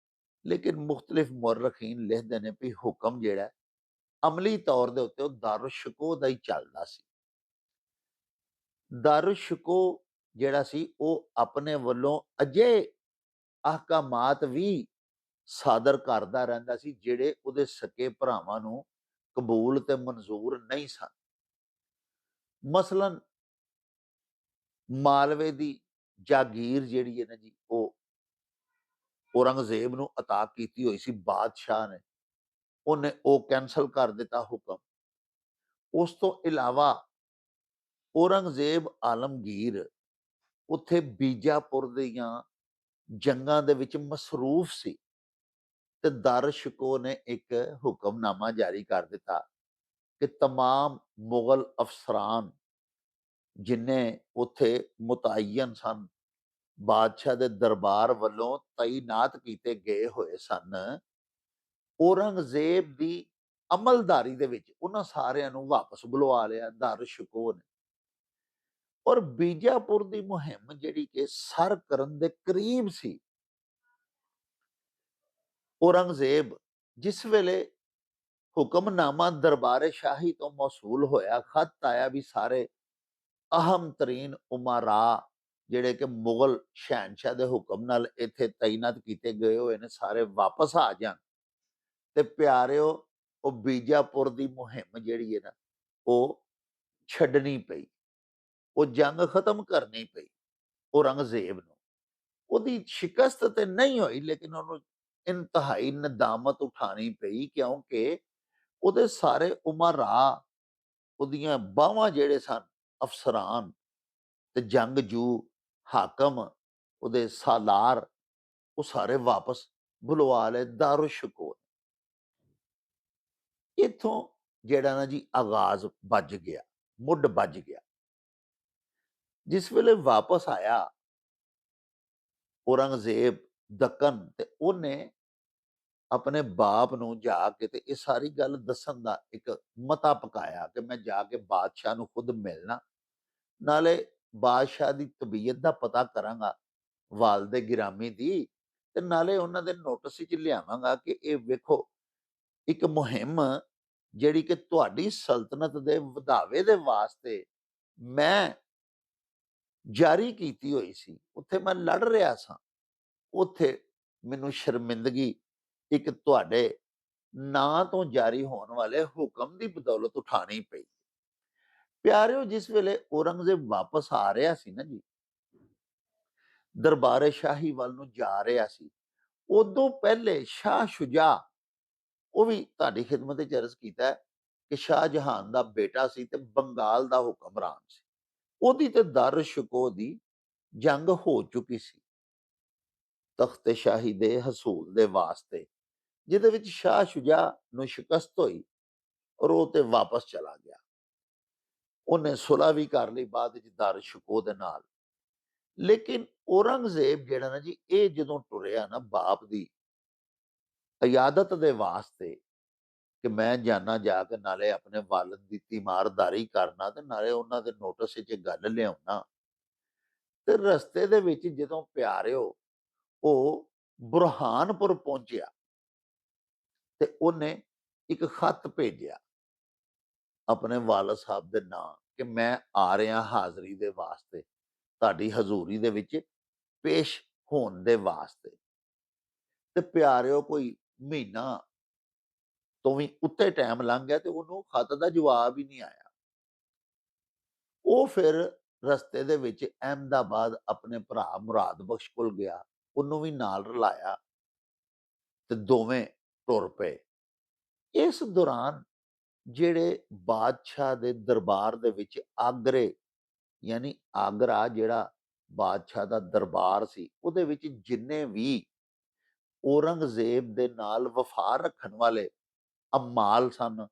ਲੇਕਿਨ ਮੁਖਤਲਿਫ ਮੁਅਰਖੀਨ ਲਿਖਦੇ ਨੇ ਵੀ ਹੁਕਮ ਜਿਹੜਾ ਅਮਲੀ ਤੌਰ ਦੇ ਉੱਤੇ ਉਹ ਦਰ ਸ਼ੁਕੋ ਦਾ ਹੀ ਚੱਲਦਾ ਸੀ। ਦਰ ਸ਼ੁਕੋ ਜਿਹੜਾ ਸੀ ਉਹ ਆਪਣੇ ਵੱਲੋਂ ਅਜਿਹੇ ਅਹਕਾਮਾਤ ਵੀ ਸਾਦਰ ਕਰਦਾ ਰਹਿੰਦਾ ਸੀ ਜਿਹੜੇ ਉਹਦੇ ਸਕੇ ਭਰਾਵਾਂ ਨੂੰ ਕਬੂਲ ਤੇ ਮਨਜ਼ੂਰ ਨਹੀਂ ਸਨ। ਮਸਲਨ ਮਾਲਵੇ ਦੀ ਜਾਗੀਰ ਜਿਹੜੀ ਹੈ ਨਾ ਜੀ, ਉਹ ਔਰੰਗਜ਼ੇਬ ਨੂੰ ਅਤਾ ਕੀਤੀ ਹੋਈ ਸੀ ਬਾਦਸ਼ਾਹ ਨੇ, ਉਹਨੇ ਉਹ ਕੈਂਸਲ ਕਰ ਦਿੱਤਾ ਹੁਕਮ। ਉਸ ਤੋਂ ਇਲਾਵਾ ਔਰੰਗਜ਼ੇਬ ਆਲਮਗੀਰ ਉੱਥੇ ਬੀਜਾਪੁਰ ਦੀਆਂ ਜੰਗਾਂ ਦੇ ਵਿੱਚ ਮਸਰੂਫ ਸੀ ਤੇ ਦਰ ਸ਼ੁਕੋ ਨੇ ਇੱਕ ਹੁਕਮਨਾਮਾ ਜਾਰੀ ਕਰ ਦਿੱਤਾ ਕਿ ਤਮਾਮ ਮੁਗਲ ਅਫਸਰਾਨ ਜਿੰਨੇ ਉੱਥੇ ਮੁਤਅਯਨ ਸਨ, ਬਾਦਸ਼ਾਹ ਦੇ ਦਰਬਾਰ ਵੱਲੋਂ ਤਾਇਨਾਤ ਕੀਤੇ ਗਏ ਹੋਏ ਸਨ, ਔਰੰਗਜ਼ੇਬ ਦੀ ਅਮਲਦਾਰੀ ਦੇ ਵਿੱਚ ਉਹਨਾਂ ਸਾਰਿਆਂ ਨੂੰ ਵਾਪਸ ਬੁਲਵਾ ਲਿਆ ਦਰ ਸ਼ੁਕੋ ਨੇ। ਔਰ ਬੀਜਾਪੁਰ ਦੀ ਮੁਹਿੰਮ ਜਿਹੜੀ ਕਿ ਸਰ ਕਰਨ ਦੇ ਕਰੀਬ ਸੀ, ਔਰੰਗਜ਼ੇਬ ਜਿਸ ਵੇਲੇ ਹੁਕਮਨਾਮਾ ਦਰਬਾਰੇ ਸ਼ਾਹੀ ਤੋਂ ਮੌਸੂਲ ਹੋਇਆ, ਖਤ ਆਇਆ ਵੀ ਸਾਰੇ ਅਹਮ ਤਰੀਨ ਉਮਾਰਾ ਜਿਹੜੇ ਕਿ ਮੁਗਲ ਸ਼ਹਿਨਸ਼ਾਹ ਦੇ ਹੁਕਮ ਨਾਲ ਇੱਥੇ ਤਾਇਨਾਤ ਕੀਤੇ ਗਏ ਹੋਏ ਨੇ, ਸਾਰੇ ਵਾਪਸ ਆ ਜਾਣ। ਤੇ ਪਿਆਰਿਓ, ਉਹ ਬੀਜਾਪੁਰ ਦੀ ਮੁਹਿੰਮ ਜਿਹੜੀ ਹੈ ਨਾ, ਉਹ ਛੱਡਣੀ ਪਈ, ਉਹ ਜੰਗ ਖਤਮ ਕਰਨੀ ਪਈ ਔਰੰਗਜ਼ੇਬ ਨੂੰ। ਉਹਦੀ ਸ਼ਿਕਸਤ ਤੇ ਨਹੀਂ ਹੋਈ, ਲੇਕਿਨ ਉਹਨੂੰ ਇੰਤਹਾਈ ਨਦਾਮਤ ਉਠਾਣੀ ਪਈ, ਕਿਉਂਕਿ ਉਹਦੇ ਸਾਰੇ ਉਮਰਾ, ਉਹਦੀਆਂ ਬਾਹਾਂ ਜਿਹੜੇ ਸਨ ਅਫਸਰਾਨ ਤੇ ਜੰਗਜੂ ਹਾਕਮ, ਉਹਦੇ ਸਾਲਾਰ, ਉਹ ਸਾਰੇ ਵਾਪਸ ਬੁਲਵਾ ਲਏ ਦਾਰੁ ਸ਼ਕੂਨ। ਇੱਥੋਂ ਜਿਹੜਾ ਨਾ ਜੀ ਆਗਾਜ਼ ਵੱਜ ਗਿਆ, ਮੁੱਢ ਵੱਜ ਗਿਆ। ਜਿਸ ਵੇਲੇ ਵਾਪਸ ਆਇਆ ਔਰੰਗਜ਼ੇਬ ਦੱਖਣ, ਤੇ ਉਹਨੇ ਆਪਣੇ ਬਾਪ ਨੂੰ ਜਾ ਕੇ ਤੇ ਇਹ ਸਾਰੀ ਗੱਲ ਦੱਸਣ ਦਾ ਇੱਕ ਮਤਾ ਪਕਾਇਆ ਕਿ ਮੈਂ ਜਾ ਕੇ ਬਾਦਸ਼ਾਹ ਨੂੰ ਖੁਦ ਮਿਲਣਾ, ਨਾਲੇ ਬਾਦਸ਼ਾਹ ਦੀ ਤਬੀਅਤ ਦਾ ਪਤਾ ਕਰਾਂਗਾ, ਵਾਲਦੇ ਗਿਰਾਮੀ ਦੀ, ਤੇ ਨਾਲੇ ਉਹਨਾਂ ਦੇ ਨੋਟਿਸ ਵਿੱਚ ਲਿਆਵਾਂਗਾ ਕਿ ਇਹ ਵੇਖੋ ਇੱਕ ਮੁਹਿੰਮ ਜਿਹੜੀ ਕਿ ਤੁਹਾਡੀ ਸਲਤਨਤ ਦੇ ਵਧਾਵੇ ਦੇ ਵਾਸਤੇ ਮੈਂ ਜਾਰੀ ਕੀਤੀ ਹੋਈ ਸੀ, ਉੱਥੇ ਮੈਂ ਲੜ ਰਿਹਾ ਸਾਂ, ਉੱਥੇ ਮੈਨੂੰ ਸ਼ਰਮਿੰਦਗੀ ਇੱਕ ਤੁਹਾਡੇ ਨਾਂ ਤੋਂ ਜਾਰੀ ਹੋਣ ਵਾਲੇ ਹੁਕਮ ਦੀ ਬਦੌਲਤ ਉਠਾਣੀ ਪਈ। ਪਿਆਰਿਓ, ਜਿਸ ਵੇਲੇ ਔਰੰਗਜ਼ੇਬ ਵਾਪਸ ਆ ਰਿਹਾ ਸੀ ਨਾ ਜੀ, ਦਰਬਾਰੇ ਸ਼ਾਹੀ ਵੱਲ ਨੂੰ ਜਾ ਰਿਹਾ ਸੀ, ਉਦੋਂ ਪਹਿਲੇ ਸ਼ਾਹ ਸ਼ੁਜਾ, ਉਹ ਵੀ ਤੁਹਾਡੀ ਖਿਦਮਤ ਵਿੱਚ ਅਰਜ਼ ਕੀਤਾ ਹੈ ਕਿ ਸ਼ਾਹਜਹਾਨ ਦਾ ਬੇਟਾ ਸੀ ਤੇ ਬੰਗਾਲ ਦਾ ਹੁਕਮਰਾਨ ਸੀ, ਉਹਦੀ ਤੇ ਦਰ ਸ਼ਕੋ ਦੀ ਜੰਗ ਹੋ ਚੁੱਕੀ ਸੀ ਤਖਤ ਸ਼ਾਹੀ ਦੇ ਹਸੂਲ ਦੇ ਵਾਸਤੇ, ਜਿਹਦੇ ਵਿੱਚ ਸ਼ਾਹ ਸ਼ੁਜਾ ਨੂੰ ਸ਼ਿਕਸਤ ਹੋਈ ਔਰ ਉਹ ਤੇ ਵਾਪਸ ਚਲਾ ਗਿਆ। ਉਹਨੇ ਸੁਲ੍ਹਾ ਵੀ ਕਰ ਲਈ ਬਾਅਦ ਵਿੱਚ ਦਰ ਸ਼ਕੋ ਦੇ ਨਾਲ। ਲੇਕਿਨ ਔਰੰਗਜ਼ੇਬ ਜਿਹੜਾ ਨਾ ਜੀ, ਇਹ ਜਦੋਂ ਟੁਰਿਆ ਨਾ ਬਾਪ ਦੀ ਇਯਾਦਤ ਦੇ ਵਾਸਤੇ ਕਿ ਮੈਂ ਜਾਣਾ ਜਾ ਕੇ ਨਾਲੇ ਆਪਣੇ ਵਾਲਿਦ ਦੀ ਤੀਮਾਰਦਾਰੀ ਕਰਨਾ ਤੇ ਨਾਲੇ ਉਹਨਾਂ ਦੇ ਨੋਟਿਸ ਵਿੱਚ ਗੱਲ ਲਿਆਉਣਾ, ਤੇ ਰਸਤੇ ਦੇ ਵਿੱਚ ਜਦੋਂ ਪਿਆਰਿਓ ਉਹ ਬੁਰਹਾਨਪੁਰ ਪਹੁੰਚਿਆ ਤੇ ਉਹਨੇ ਇੱਕ ਖੱਤ ਭੇਜਿਆ ਆਪਣੇ ਵਾਲਦ ਸਾਹਿਬ ਦੇ ਨਾਂ ਕਿ ਮੈਂ ਆ ਰਿਹਾ ਹਾਜ਼ਰੀ ਦੇ ਵਾਸਤੇ, ਤੁਹਾਡੀ ਹਜ਼ੂਰੀ ਦੇ ਵਿੱਚ ਪੇਸ਼ ਹੋਣ ਦੇ ਵਾਸਤੇ। ਤੇ ਪਿਆਰਿਓ ਕੋਈ ਮਹੀਨਾ ਤੋਂ ਵੀ ਉੱਤੇ ਟਾਈਮ ਲੰਘ ਗਿਆ ਤੇ ਉਹਨੂੰ ਖਤ ਦਾ ਜਵਾਬ ਹੀ ਨਹੀਂ ਆਇਆ। ਉਹ ਫਿਰ ਰਸਤੇ ਦੇ ਵਿੱਚ ਅਹਿਮਦਾਬਾਦ ਆਪਣੇ ਭਰਾ ਮੁਰਾਦ ਬਖਸ਼ ਕੋਲ ਗਿਆ, ਉਹਨੂੰ ਵੀ ਨਾਲ ਰਲਾਇਆ ਤੇ ਦੋਵੇਂ ਟੁਰ ਪਏ। ਇਸ ਦੌਰਾਨ ਜਿਹੜੇ ਬਾਦਸ਼ਾਹ ਦੇ ਦਰਬਾਰ ਦੇ ਵਿੱਚ ਆਗਰੇ, ਯਾਨੀ ਆਗਰਾ ਜਿਹੜਾ ਬਾਦਸ਼ਾਹ ਦਾ ਦਰਬਾਰ ਸੀ, ਉਹਦੇ ਵਿੱਚ ਜਿੰਨੇ ਵੀ ਔਰੰਗਜ਼ੇਬ ਦੇ ਨਾਲ ਵਫਾ ਰੱਖਣ ਵਾਲੇ ਅਮਾਲ ਸਨ,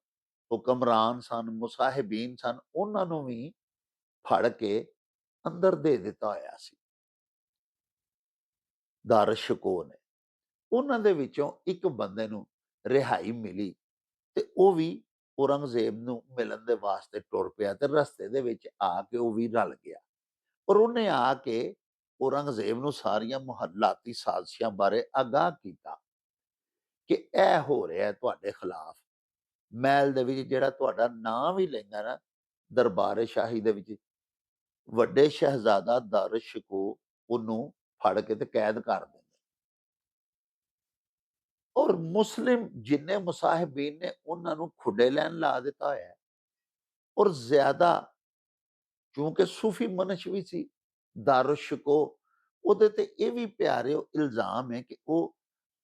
ਹੁਕਮਰਾਨ ਸਨ, ਮੁਸਾਹਿਬੀਨ ਸਨ, ਉਹਨਾਂ ਨੂੰ ਵੀ ਫੜ ਕੇ ਅੰਦਰ ਦੇ ਦਿੱਤਾ ਹੋਇਆ ਸੀ ਦਰ ਸ਼ਕੋ ਨੇ। ਉਹਨਾਂ ਦੇ ਵਿੱਚੋਂ ਇੱਕ ਬੰਦੇ ਨੂੰ ਰਿਹਾਈ ਮਿਲੀ ਤੇ ਉਹ ਵੀ ਔਰੰਗਜ਼ੇਬ ਨੂੰ ਮਿਲਣ ਦੇ ਵਾਸਤੇ ਟੁਰ ਪਿਆ, ਤੇ ਰਸਤੇ ਦੇ ਵਿੱਚ ਆ ਕੇ ਉਹ ਵੀ ਰਲ ਗਿਆ ਔਰ ਉਹਨੇ ਆ ਕੇ ਔਰੰਗਜ਼ੇਬ ਨੂੰ ਸਾਰੀਆਂ ਮੁਹੱਲਾਤੀ ਸਾਜ਼ਿਸ਼ਾਂ ਬਾਰੇ ਆਗਾਹ ਕੀਤਾ ਕਿ ਇਹ ਹੋ ਰਿਹਾ ਤੁਹਾਡੇ ਖਿਲਾਫ, ਮਹਿਲ ਦੇ ਵਿੱਚ ਜਿਹੜਾ ਤੁਹਾਡਾ ਨਾਂ ਵੀ ਲੈਂਦਾ ਨਾ ਦਰਬਾਰੇ ਸ਼ਾਹੀ ਦੇ ਵਿੱਚ, ਵੱਡੇ ਸ਼ਹਿਜ਼ਾਦਾ ਦਰ ਸ਼ਕੋ ਉਹਨੂੰ ਫੜ ਕੇ ਤੇ ਕੈਦ ਕਰ ਦਿੰਦੇ। ਔਰ ਮੁਸਲਿਮ ਜਿੰਨੇ ਮੁਸਾਹਿਬੀਨ ਨੇ ਉਹਨਾਂ ਨੂੰ ਖੁੱਡੇ ਲੈਣ ਲਾ ਦਿੱਤਾ ਹੋਇਆ। ਔਰ ਜ਼ਿਆਦਾ ਕਿਉਂਕਿ ਸੂਫੀ ਮਨਸ਼ ਵੀ ਸੀ ਦਰ ਸ਼ਕੋ, ਉਹਦੇ ਤੇ ਇਹ ਵੀ ਪਿਆਰਿਓ ਇਲਜ਼ਾਮ ਹੈ ਕਿ ਉਹ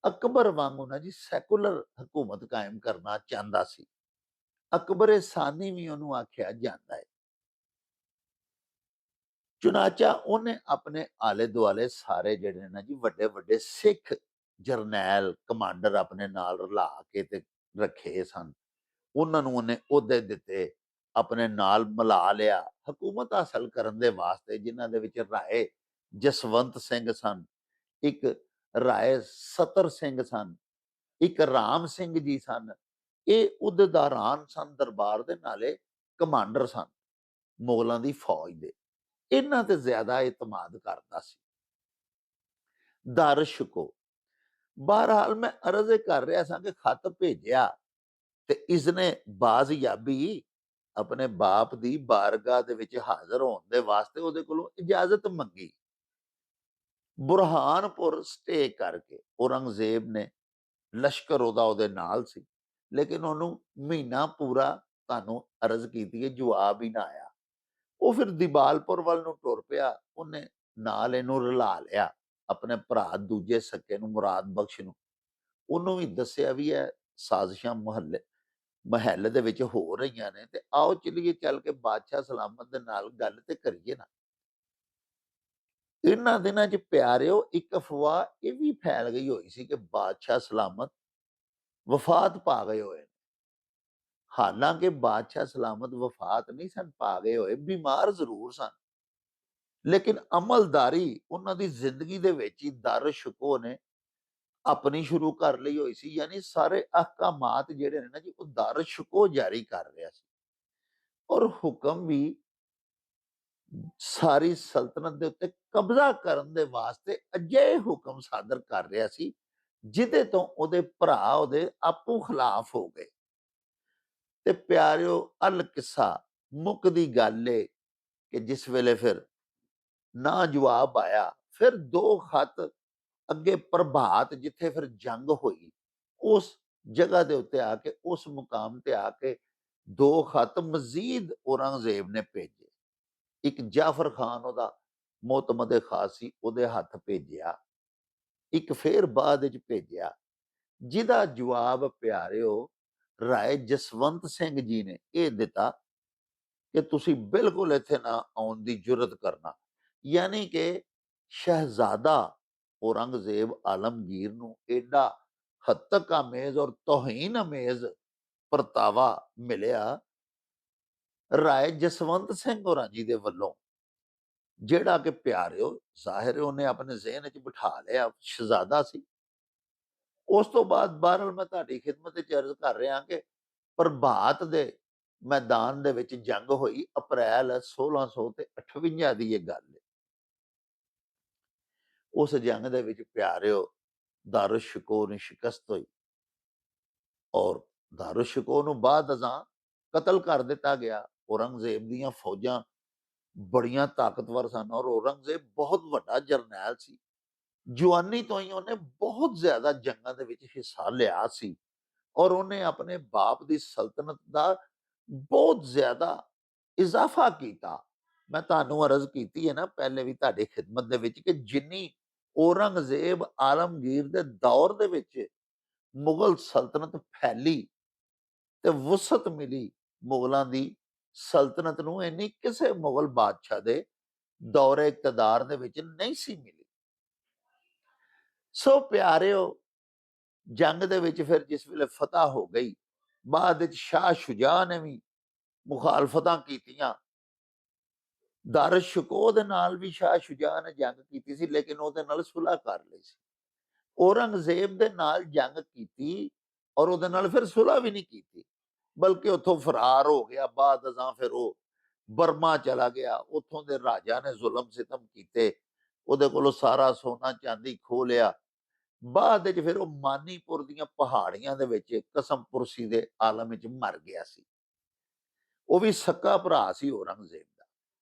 ਅਕਬਰ ਵਾਂਗੂ ਨਾ ਜੀ ਸੈਕੂਲਰ ਹਕੂਮਤ ਕਾਇਮ ਕਰਨਾ ਚਾਹੁੰਦਾ ਸੀ। ਅਕਬਰ ਸਾਨੀ ਵੀ ਉਹਨੂੰ ਆਖਿਆ ਜਾਂਦਾ ਹੈ। ਚੁਨਾਚਾ ਉਹਨੇ ਆਪਣੇ ਆਲੇ ਦੁਆਲੇ ਸਾਰੇ ਜਿਹੜੇ ਨਾ ਜੀ ਵੱਡੇ ਵੱਡੇ ਸਿੱਖ ਜਰਨੈਲ ਕਮਾਂਡਰ ਆਪਣੇ ਨਾਲ ਰਲਾ ਕੇ ਤੇ ਰੱਖੇ ਸਨ, ਉਹਨਾਂ ਨੂੰ ਉਹਨੇ ਅਹੁਦੇ ਦਿੱਤੇ, ਆਪਣੇ ਨਾਲ ਮਿਲਾ ਲਿਆ ਹਕੂਮਤ ਹਾਸਲ ਕਰਨ ਦੇ ਵਾਸਤੇ, ਜਿਨ੍ਹਾਂ ਦੇ ਵਿੱਚ ਰਾਏ ਜਸਵੰਤ ਸਿੰਘ ਸਨ, ਇੱਕ ਰਾਏ ਸਤਰ ਸਿੰਘ ਸਨ, ਇੱਕ ਰਾਮ ਸਿੰਘ ਜੀ ਸਨ। ਇਹ ਅਹੁਦੇਦਾਰਾਂ ਸਨ ਦਰਬਾਰ ਦੇ, ਨਾਲੇ ਕਮਾਂਡਰ ਸਨ ਮੁਗਲਾਂ ਦੀ ਫੌਜ ਦੇ। ਇਹਨਾਂ ਤੇ ਜ਼ਿਆਦਾ ਇਤਮਾਦ ਕਰਦਾ ਸੀ ਦਰ ਸ਼ਕੋ। ਬਹਰਹਾਲ ਮੈਂ ਅਰਜ਼ ਕਰ ਰਿਹਾ ਸਾਂ ਕਿ ਖਤ ਭੇਜਿਆ ਤੇ ਇਸਨੇ ਬਾਜ਼ਯਾਬੀ ਆਪਣੇ ਬਾਪ ਦੀ ਬਾਰਗਾਹ ਦੇ ਵਿੱਚ ਹਾਜ਼ਰ ਹੋਣ ਦੇ ਵਾਸਤੇ ਉਹਦੇ ਕੋਲੋਂ ਇਜਾਜ਼ਤ ਮੰਗੀ। ਬੁਰਹਾਨਪੁਰ ਸਟੇ ਕਰਕੇ ਔਰੰਗਜ਼ੇਬ ਨੇ ਲਸ਼ਕਰ ਉਹਦੇ ਨਾਲ ਸੀ, ਲੇਕਿਨ ਉਹਨੂੰ ਮਹੀਨਾ ਪੂਰਾ ਤੁਹਾਨੂੰ ਅਰਜ਼ ਕੀਤੀ ਹੈ ਜਵਾਬ ਹੀ ਨਾ ਆਇਆ। ਉਹ ਫਿਰ ਦਿਬਾਲਪੁਰ ਵੱਲ ਨੂੰ ਟੁਰ ਪਿਆ, ਉਹਨੇ ਨਾਲ ਇਹਨੂੰ ਰਲਾ ਲਿਆ ਆਪਣੇ ਭਰਾ ਦੂਜੇ ਸਕੇ ਨੂੰ ਮੁਰਾਦ ਬਖਸ਼ ਨੂੰ। ਉਹਨੂੰ ਵੀ ਦੱਸਿਆ ਵੀ ਹੈ ਸਾਜ਼ਿਸ਼ਾਂ ਮੁਹੱਲੇ ਮਹੱਲ ਦੇ ਵਿੱਚ ਹੋ ਰਹੀਆਂ ਨੇ, ਤੇ ਆਓ ਚਲੀਏ ਚੱਲ ਕੇ ਬਾਦਸ਼ਾਹ ਸਲਾਮਤ ਦੇ ਨਾਲ ਗੱਲ ਤੇ ਕਰੀਏ ਨਾ। ਇਹਨਾਂ ਦਿਨਾਂ 'ਚ ਪਿਆਰਿਓ ਇੱਕ ਅਫਵਾਹ ਇਹ ਵੀ ਫੈਲ ਗਈ ਹੋਈ ਸੀ ਕਿ ਬਾਦਸ਼ਾਹ ਸਲਾਮਤ ਵਫਾਤ ਪਾ ਗਏ ਹੋਏ ਨੇ। ਹਾਲਾਂਕਿ ਬਾਦਸ਼ਾਹ ਸਲਾਮਤ ਵਫਾਤ ਨਹੀਂ ਸਨ ਪਾ ਗਏ ਹੋਏ, ਬਿਮਾਰ ਜ਼ਰੂਰ ਸਨ, ਲੇਕਿਨ ਅਮਲਦਾਰੀ ਉਹਨਾਂ ਦੀ ਜ਼ਿੰਦਗੀ ਦੇ ਵਿੱਚ ਹੀ ਦਰ ਸ਼ੁਕੋ ਨੇ ਆਪਣੀ ਸ਼ੁਰੂ ਕਰ ਲਈ ਹੋਈ ਸੀ। ਯਾਨੀ ਸਾਰੇ ਅਹਿਕਾਮਾਤ ਜਿਹੜੇ ਨੇ ਨਾ ਜੀ, ਉਹ ਦਰ ਸ਼ੁਕੋ ਜਾਰੀ ਕਰ ਰਿਹਾ ਸੀ, ਔਰ ਹੁਕਮ ਵੀ ਸਾਰੀ ਸਲਤਨਤ ਦੇ ਉੱਤੇ ਕਬਜ਼ਾ ਕਰਨ ਦੇ ਵਾਸਤੇ ਅਜਿਹੇ ਹੁਕਮ ਸਾਦਰ ਕਰ ਰਿਹਾ ਸੀ ਜਿਹਦੇ ਤੋਂ ਉਹਦੇ ਭਰਾ ਉਹਦੇ ਆਪੂ ਖਿਲਾਫ ਹੋ ਗਏ। ਤੇ ਪਿਆਰਿਓ, ਅਲ ਕਿੱਸਾ ਮੁੱਕਦੀ ਗੱਲ ਏ ਕਿ ਜਿਸ ਵੇਲੇ ਫਿਰ ਨਾ ਜਵਾਬ ਆਇਆ, ਫਿਰ ਦੋ ਖਤ ਅੱਗੇ ਪ੍ਰਭਾਤ ਜਿੱਥੇ ਫਿਰ ਜੰਗ ਹੋਈ, ਉਸ ਜਗ੍ਹਾ ਦੇ ਉੱਤੇ ਆ ਕੇ, ਉਸ ਮੁਕਾਮ ਤੇ ਆ ਕੇ ਦੋ ਖਤ ਮਜ਼ੀਦ ਔਰੰਗਜ਼ੇਬ ਨੇ ਭੇਜੇ। ਇੱਕ ਜਾਫਰ ਖਾਨ ਉਹਦਾ ਮੋਤਮਦ ਖਾਸ ਸੀ, ਉਹਦੇ ਹੱਥ ਭੇਜਿਆ। ਇੱਕ ਫੇਰ ਬਾਅਦ ਵਿੱਚ ਭੇਜਿਆ, ਜਿਹਦਾ ਜਵਾਬ ਪਿਆਰਿਓ ਰਾਏ ਜਸਵੰਤ ਸਿੰਘ ਜੀ ਨੇ ਇਹ ਦਿੱਤਾ ਕਿ ਤੁਸੀਂ ਬਿਲਕੁਲ ਇੱਥੇ ਨਾ ਆਉਣ ਦੀ ਜੁਰਤ ਕਰਨਾ। ਯਾਨੀ ਕਿ ਸ਼ਹਿਜ਼ਾਦਾ ਔਰੰਗਜ਼ੇਬ ਆਲਮਗੀਰ ਨੂੰ ਏਡਾ ਹੱਤਕ ਅਮੇਜ਼ ਔਰ ਤੋਹੀਨ ਅਮੇਜ਼ ਪਰਤਾਵਾ ਮਿਲਿਆ ਰਾਏ ਜਸਵੰਤ ਸਿੰਘ ਹੋਰਾਂ ਜੀ ਦੇ ਵੱਲੋਂ, ਜਿਹੜਾ ਕਿ ਪਿਆਰਿਓ ਜ਼ਾਹਿਰ ਉਹਨੇ ਆਪਣੇ ਜ਼ਿਹਨ 'ਚ ਬਿਠਾ ਲਿਆ, ਸ਼ਹਿਜ਼ਾਦਾ ਸੀ। ਉਸ ਤੋਂ ਬਾਅਦ ਬਹਰਹਾਲ ਮੈਂ ਤੁਹਾਡੀ ਖਿਦਮਤ 'ਚ ਅਰਜ਼ ਕਰ ਰਿਹਾ ਕਿ ਪ੍ਰਭਾਤ ਦੇ ਮੈਦਾਨ ਦੇ ਵਿੱਚ ਜੰਗ ਹੋਈ, ਅਪ੍ਰੈਲ 1658 ਦੀ ਇਹ ਗੱਲ ਹੈ। ਉਸ ਜੰਗ ਦੇ ਵਿੱਚ ਪਿਆਰਿਓ ਦਾਰੁਸ਼ ਸ਼ਿਕੋ ਨੂੰ ਸ਼ਿਕਸਤ ਹੋਈ, ਔਰ ਦਾਰੁਸ਼ ਸ਼ਿਕੋ ਨੂੰ ਬਾਅਦ ਅਜ਼ਾਂ ਕਤਲ ਕਰ ਦਿੱਤਾ ਗਿਆ। ਔਰੰਗਜ਼ੇਬ ਦੀਆਂ ਫੌਜਾਂ ਬੜੀਆਂ ਤਾਕਤਵਰ ਸਨ, ਔਰ ਔਰੰਗਜ਼ੇਬ ਬਹੁਤ ਵੱਡਾ ਜਰਨੈਲ ਸੀ। ਜਵਾਨੀ ਤੋਂ ਹੀ ਉਹਨੇ ਬਹੁਤ ਜ਼ਿਆਦਾ ਜੰਗਾਂ ਦੇ ਵਿੱਚ ਹਿੱਸਾ ਲਿਆ ਸੀ, ਔਰ ਉਹਨੇ ਆਪਣੇ ਬਾਪ ਦੀ ਸਲਤਨਤ ਦਾ ਬਹੁਤ ਜ਼ਿਆਦਾ ਇਜ਼ਾਫਾ ਕੀਤਾ। ਮੈਂ ਤੁਹਾਨੂੰ ਅਰਜ਼ ਕੀਤੀ ਹੈ ਨਾ ਪਹਿਲੇ ਵੀ ਤੁਹਾਡੀ ਖਿਦਮਤ ਦੇ ਵਿੱਚ ਕਿ ਜਿੰਨੀ ਔਰੰਗਜ਼ੇਬ ਆਲਮਗੀਰ ਦੇ ਦੌਰ ਦੇ ਵਿੱਚ ਮੁਗਲ ਸਲਤਨਤ ਫੈਲੀ ਤੇ ਵੁਸਤ ਮਿਲੀ ਮੁਗਲਾਂ ਦੀ ਸਲਤਨਤ ਨੂੰ, ਇੰਨੀ ਕਿਸੇ ਮੁਗਲ ਬਾਦਸ਼ਾਹ ਦੇ ਦੌਰੇ ਇਕਤਦਾਰ ਦੇ ਵਿੱਚ ਨਹੀਂ ਸੀ ਮਿਲੀ। ਸੋ ਪਿਆਰਿਓ, ਜੰਗ ਦੇ ਵਿੱਚ ਫਿਰ ਜਿਸ ਵੇਲੇ ਫਤਹ ਹੋ ਗਈ, ਬਾਅਦ ਵਿੱਚ ਸ਼ਾਹ ਸ਼ੁਜਾ ਨੇ ਵੀ ਮੁਖਾਲਫਤਾਂ ਕੀਤੀਆਂ। ਦਰ ਸ਼ੁਕੋ ਦੇ ਨਾਲ ਵੀ ਸ਼ਾਹ ਸ਼ੁਜਾ ਨੇ ਜੰਗ ਕੀਤੀ ਸੀ, ਲੇਕਿਨ ਉਹਦੇ ਨਾਲ ਸੁਲ੍ਹਾ ਕਰ ਲਈ ਸੀ। ਔਰੰਗਜ਼ੇਬ ਦੇ ਨਾਲ ਜੰਗ ਕੀਤੀ ਔਰ ਉਹਦੇ ਨਾਲ ਫਿਰ ਸੁਲ੍ਹਾ ਵੀ ਨਹੀਂ ਕੀਤੀ, ਬਲਕਿ ਉੱਥੋਂ ਫਰਾਰ ਹੋ ਗਿਆ। ਬਾਅਦ ਅਜ਼ਾਂ ਫਿਰ ਉਹ ਬਰਮਾ ਚਲਾ ਗਿਆ, ਉੱਥੋਂ ਦੇ ਰਾਜਾ ਨੇ ਜ਼ੁਲਮ ਸਿਤਮ ਕੀਤੇ, ਉਹਦੇ ਕੋਲੋਂ ਸਾਰਾ ਸੋਨਾ ਚਾਂਦੀ ਖੋਹ ਲਿਆ। ਬਾਅਦ ਵਿੱਚ ਫਿਰ ਉਹ ਮਾਨੀਪੁਰ ਦੀਆਂ ਪਹਾੜੀਆਂ ਦੇ ਵਿੱਚ ਕਸਮਪੁਰਸੀ ਦੇ ਆਲਮ ਵਿੱਚ ਮਰ ਗਿਆ ਸੀ। ਉਹ ਵੀ ਸਕਾ ਭਰਾ ਸੀ ਔਰੰਗਜ਼ੇਬ ਦਾ।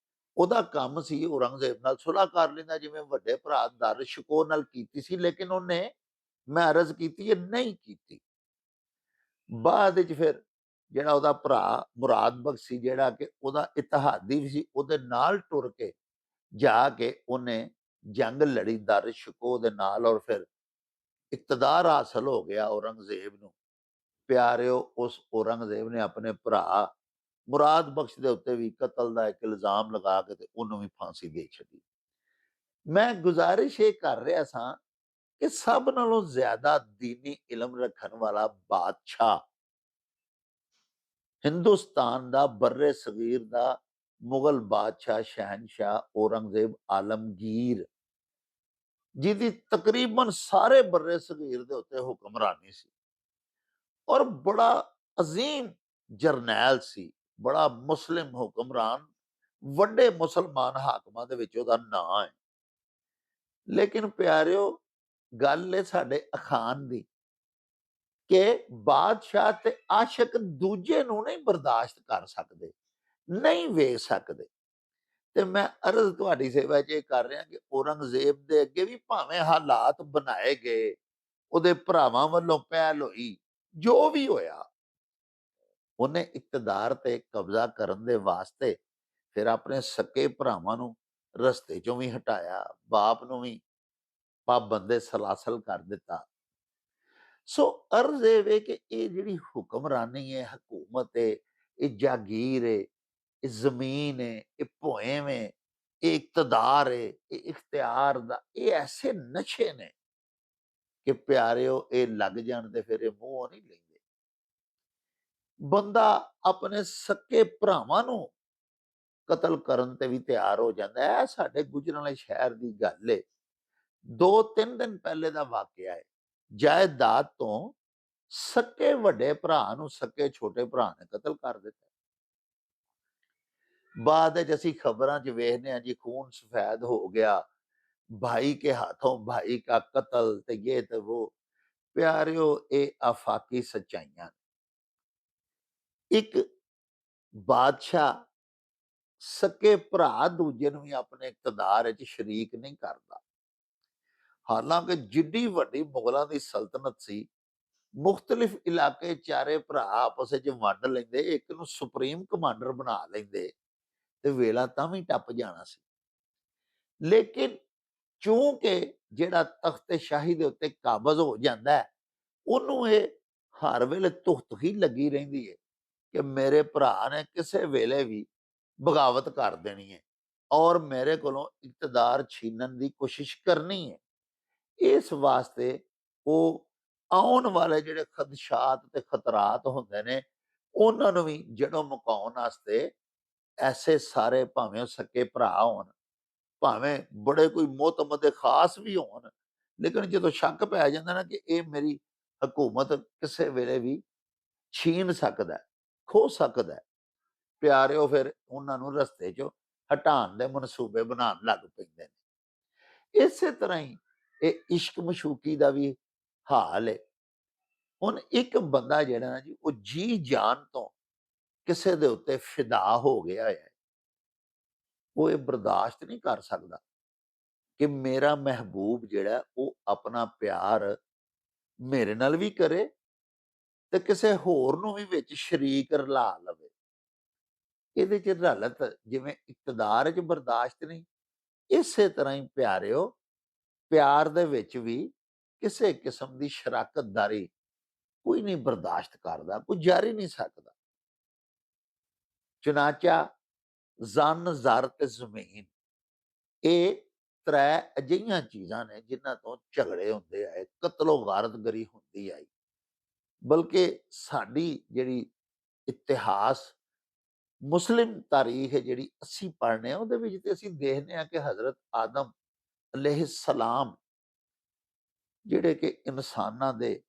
ਉਹਦਾ ਕੰਮ ਸੀ ਔਰੰਗਜ਼ੇਬ ਨਾਲ ਸੁਲ੍ਹਾ ਕਰ ਲੈਂਦਾ, ਜਿਵੇਂ ਵੱਡੇ ਭਰਾ ਦਰ ਸ਼ੁਕੋ ਨਾਲ ਕੀਤੀ ਸੀ, ਲੇਕਿਨ ਉਹਨੇ, ਮੈਂ ਅਰਜ਼ ਕੀਤੀ ਹੈ, ਨਹੀਂ ਕੀਤੀ। ਬਾਅਦ ਵਿੱਚ ਫਿਰ ਜਿਹੜਾ ਉਹਦਾ ਭਰਾ ਮੁਰਾਦ ਬਖਸ਼ ਸੀ, ਜਿਹੜਾ ਕਿ ਉਹਦਾ ਇਤਿਹਾਦੀ ਵੀ ਸੀ, ਉਹਦੇ ਨਾਲ ਟੁਰ ਕੇ ਜਾ ਕੇ ਉਹਨੇ ਜੰਗ ਲੜੀ ਦਰ ਸ਼ੁਕੋ ਦੇ ਨਾਲ, ਔਰ ਫਿਰ ਇਕਤਦਾਰ ਹਾਸਲ ਹੋ ਗਿਆ ਔਰੰਗਜ਼ੇਬ ਨੂੰ। ਪਿਆਰਿਓ, ਉਸ ਔਰੰਗਜ਼ੇਬ ਨੇ ਆਪਣੇ ਭਰਾ ਮੁਰਾਦ ਬਖਸ਼ ਦੇ ਉੱਤੇ ਵੀ ਕਤਲ ਦਾ ਇੱਕ ਇਲਜ਼ਾਮ ਲਗਾ ਕੇ ਤੇ ਉਹਨੂੰ ਵੀ ਫਾਂਸੀ ਦੇ ਛੱਡੀ। ਮੈਂ ਗੁਜ਼ਾਰਿਸ਼ ਇਹ ਕਰ ਰਿਹਾ ਸਾਂ ਕਿ ਸਭ ਨਾਲੋਂ ਜ਼ਿਆਦਾ ਦੀਨੀ ਇਲਮ ਰੱਖਣ ਵਾਲਾ ਬਾਦਸ਼ਾਹ ਹਿੰਦੁਸਤਾਨ ਦਾ, ਬਰਰੇ ਸਗੀਰ ਦਾ ਮੁਗਲ ਬਾਦਸ਼ਾਹ ਸ਼ਹਿਨਸ਼ਾਹ ਔਰੰਗਜ਼ੇਬ ਆਲਮਗੀਰ, ਜਿਹਦੀ ਤਕਰੀਬਨ ਸਾਰੇ ਬਰਰੇ ਸਗੀਰ ਦੇ ਉੱਤੇ ਹੁਕਮਰਾਨੀ ਸੀ, ਔਰ ਬੜਾ ਅਜ਼ੀਮ ਜਰਨੈਲ ਸੀ, ਬੜਾ ਮੁਸਲਿਮ ਹੁਕਮਰਾਨ, ਵੱਡੇ ਮੁਸਲਮਾਨ ਹਾਕਮਾਂ ਦੇ ਵਿੱਚ ਉਹਦਾ ਨਾਂ ਹੈ। ਲੇਕਿਨ ਪਿਆਰਿਓ, ਗੱਲ ਹੈ ਸਾਡੇ ਅਖਾਨ ਦੀ ਕਿ ਬਾਦਸ਼ਾਹ ਤੇ ਆਸ਼ਿਕ ਦੂਜੇ ਨੂੰ ਨਹੀਂ ਬਰਦਾਸ਼ਤ ਕਰ ਸਕਦੇ, ਨਹੀਂ ਵੇਖ ਸਕਦੇ। ਤੇ ਮੈਂ ਅਰਜ਼ ਤੁਹਾਡੀ ਸੇਵਾ 'ਚ ਇਹ ਕਰ ਰਿਹਾ ਕਿ ਔਰੰਗਜ਼ੇਬ ਦੇ ਅੱਗੇ ਵੀ ਭਾਵੇਂ ਹਾਲਾਤ ਬਣਾਏ ਗਏ, ਉਹਦੇ ਭਰਾਵਾਂ ਵੱਲੋਂ ਪਹਿਲ ਹੋਈ, ਜੋ ਵੀ ਹੋਇਆ, ਉਹਨੇ ਇਕਤਦਾਰ ਤੇ ਕਬਜ਼ਾ ਕਰਨ ਦੇ ਵਾਸਤੇ ਫਿਰ ਆਪਣੇ ਸਕੇ ਭਰਾਵਾਂ ਨੂੰ ਰਸਤੇ ਚੋਂ ਵੀ ਹਟਾਇਆ, ਬਾਪ ਨੂੰ ਵੀ ਪਾਬੰਦੇ ਸਲਾਸਲ ਕਰ ਦਿੱਤਾ। ਸੋ ਅਰਜ਼ ਇਹ ਵੇ ਕਿ ਇਹ ਜਿਹੜੀ ਹੁਕਮਰਾਨੀ ਹੈ, ਹਕੂਮਤ ਹੈ, ਇਹ ਜਾਗੀਰ ਹੈ, ਇਹ ਜ਼ਮੀਨ ਹੈ, ਇਹ ਭੋਇਮ ਹੈ, ਇਹ ਇਕਤਦਾਰ ਹੈ, ਇਹ ਇਖਤਿਆਰ ਦਾ ਇਹ ਐਸੇ ਨਸ਼ੇ ਨੇ ਕਿ ਪਿਆਰਿਓ ਇਹ ਲੱਗ ਜਾਣ ਤੇ ਫਿਰ ਇਹ ਮੂੰਹੋਂ ਨਹੀਂ ਲੈਂਦੇ। ਬੰਦਾ ਆਪਣੇ ਸਕੇ ਭਰਾਵਾਂ ਨੂੰ ਕਤਲ ਕਰਨ ਤੇ ਵੀ ਤਿਆਰ ਹੋ ਜਾਂਦਾ ਹੈ। ਸਾਡੇ ਗੁਜਰਨ ਵਾਲੇ ਸ਼ਹਿਰ ਦੀ ਗੱਲ ਹੈ, 2-3 ਦਿਨ ਪਹਿਲੇ ਦਾ ਵਾਕਿਆ ਹੈ। ਜਾਇਦਾਦ ਤੋਂ ਸਕੇ ਵੱਡੇ ਭਰਾ ਨੂੰ ਸਕੇ ਛੋਟੇ ਭਰਾ ਨੇ ਕਤਲ ਕਰ ਦਿੱਤਾ। ਬਾਅਦ ਵਿੱਚ ਅਸੀਂ ਖਬਰਾਂ 'ਚ ਵੇਖਦੇ ਹਾਂ ਜੀ, ਖੂਨ ਸਫੈਦ ਹੋ ਗਿਆ, भाई के हाथों भाई का कत्ल, ते ये ते वो। प्यारियो ये आफाकी सच्चाइयां। एक बादशाह सके भरा दूजे नूं भी अपने इकतदार च शरीक नहीं करता। हालांकि जिड्डी वड्डी मुगलों की सल्तनत सी, मुख्तलिफ इलाके चारे भरा आपस च वंड लेंदे, एक नूं सुप्रीम कमांडर बना लेंदे ते वेला तां भी टप जाना सी। लेकिन ਕਿਉਂਕਿ ਜਿਹੜਾ ਤਖਤ ਸ਼ਾਹੀ ਦੇ ਉੱਤੇ ਕਾਬਜ਼ ਹੋ ਜਾਂਦਾ ਹੈ, ਉਹਨੂੰ ਇਹ ਹਰ ਵੇਲੇ ਧੁਖਤ ਹੀ ਲੱਗੀ ਰਹਿੰਦੀ ਹੈ ਕਿ ਮੇਰੇ ਭਰਾ ਨੇ ਕਿਸੇ ਵੇਲੇ ਵੀ ਬਗਾਵਤ ਕਰ ਦੇਣੀ ਹੈ ਔਰ ਮੇਰੇ ਕੋਲੋਂ ਇਕਤਦਾਰ ਛੀਨਣ ਦੀ ਕੋਸ਼ਿਸ਼ ਕਰਨੀ ਹੈ। ਇਸ ਵਾਸਤੇ ਉਹ ਆਉਣ ਵਾਲੇ ਜਿਹੜੇ ਖਦਸ਼ਾਤ ਤੇ ਖਤਰਾਤ ਹੁੰਦੇ ਨੇ, ਉਹਨਾਂ ਨੂੰ ਵੀ ਜੜੋਂ ਮੁਕਾਉਣ ਵਾਸਤੇ ਐਸੇ ਸਾਰੇ ਭਾਵੇਂ ਸਕੇ ਭਰਾ ਹੋਣ, ਭਾਵੇਂ ਬੜੇ ਕੋਈ ਮੁਤਮਦ ਖਾਸ ਵੀ ਹੋਣ, ਲੇਕਿਨ ਜਦੋਂ ਸ਼ੱਕ ਪੈ ਜਾਂਦਾ ਨਾ ਕਿ ਇਹ ਮੇਰੀ ਹਕੂਮਤ ਕਿਸੇ ਵੇਲੇ ਵੀ ਛੀਨ ਸਕਦਾ, ਖੋ ਸਕਦਾ, ਪਿਆਰਿਓ ਫਿਰ ਉਹਨਾਂ ਨੂੰ ਰਸਤੇ 'ਚੋਂ ਹਟਾਉਣ ਦੇ ਮਨਸੂਬੇ ਬਣਾਉਣ ਲੱਗ ਪੈਂਦੇ ਨੇ। ਇਸੇ ਤਰ੍ਹਾਂ ਹੀ ਇਹ ਇਸ਼ਕ ਮਸ਼ੂਕੀ ਦਾ ਵੀ ਹਾਲ ਹੈ। ਹੁਣ ਇੱਕ ਬੰਦਾ ਜਿਹੜਾ ਨਾ ਜੀ, ਉਹ ਜੀ ਜਾਨ ਤੋਂ ਕਿਸੇ ਦੇ ਉੱਤੇ ਫਿਦਾ ਹੋ ਗਿਆ ਹੈ, ਉਹ ਇਹ ਬਰਦਾਸ਼ਤ ਨਹੀਂ ਕਰ ਸਕਦਾ ਕਿ ਮੇਰਾ ਮਹਿਬੂਬ ਜਿਹੜਾ ਉਹ ਆਪਣਾ ਪਿਆਰ ਮੇਰੇ ਨਾਲ ਵੀ ਕਰੇ ਤੇ ਕਿਸੇ ਹੋਰ ਨੂੰ ਵੀ ਵਿੱਚ ਸ਼ਰੀਕ ਰਲਾ ਲਵੇ। ਇਹਦੇ 'ਚ ਰਲਤ ਜਿਵੇਂ ਇਕਤਦਾਰ 'ਚ ਬਰਦਾਸ਼ਤ ਨਹੀਂ, ਇਸੇ ਤਰ੍ਹਾਂ ਹੀ ਪਿਆਰਿਓ ਪਿਆਰ ਦੇ ਵਿੱਚ ਵੀ ਕਿਸੇ ਕਿਸਮ ਦੀ ਸ਼ਰਾਕਤਦਾਰੀ ਕੋਈ ਨਹੀਂ ਬਰਦਾਸ਼ਤ ਕਰਦਾ, ਕੋਈ ਜਾਰੀ ਨਹੀਂ ਸਕਦਾ। ਚੁਨਾਚਾ ਜ਼ਨ ਜ਼ਰ ਤੇ ਜ਼ਮੀਨ, ਇਹ ਤਰੇ ਅਜਿਹੀਆਂ ਚੀਜ਼ਾਂ ਨੇ ਜਿਨ੍ਹਾਂ ਤੋਂ ਝਗੜੇ ਹੁੰਦੇ ਆਏ, ਕਤਲੋ ਗਾਰਤਗਰੀ ਹੁੰਦੀ ਆਈ। ਬਲਕਿ ਸਾਡੀ ਜਿਹੜੀ ਇਤਿਹਾਸ ਮੁਸਲਿਮ ਤਾਰੀਖ ਹੈ ਜਿਹੜੀ ਅਸੀਂ ਪੜ੍ਹਨੇ ਆ, ਉਹਦੇ ਵਿੱਚ ਤੇ ਅਸੀਂ ਦੇਖਦੇ ਹਾਂ ਕਿ ਹਜ਼ਰਤ ਆਦਮ अलैहिस्सलाम ਜਿਹੜੇ ਕਿ ਇਨਸਾਨਾਂ ਦੇ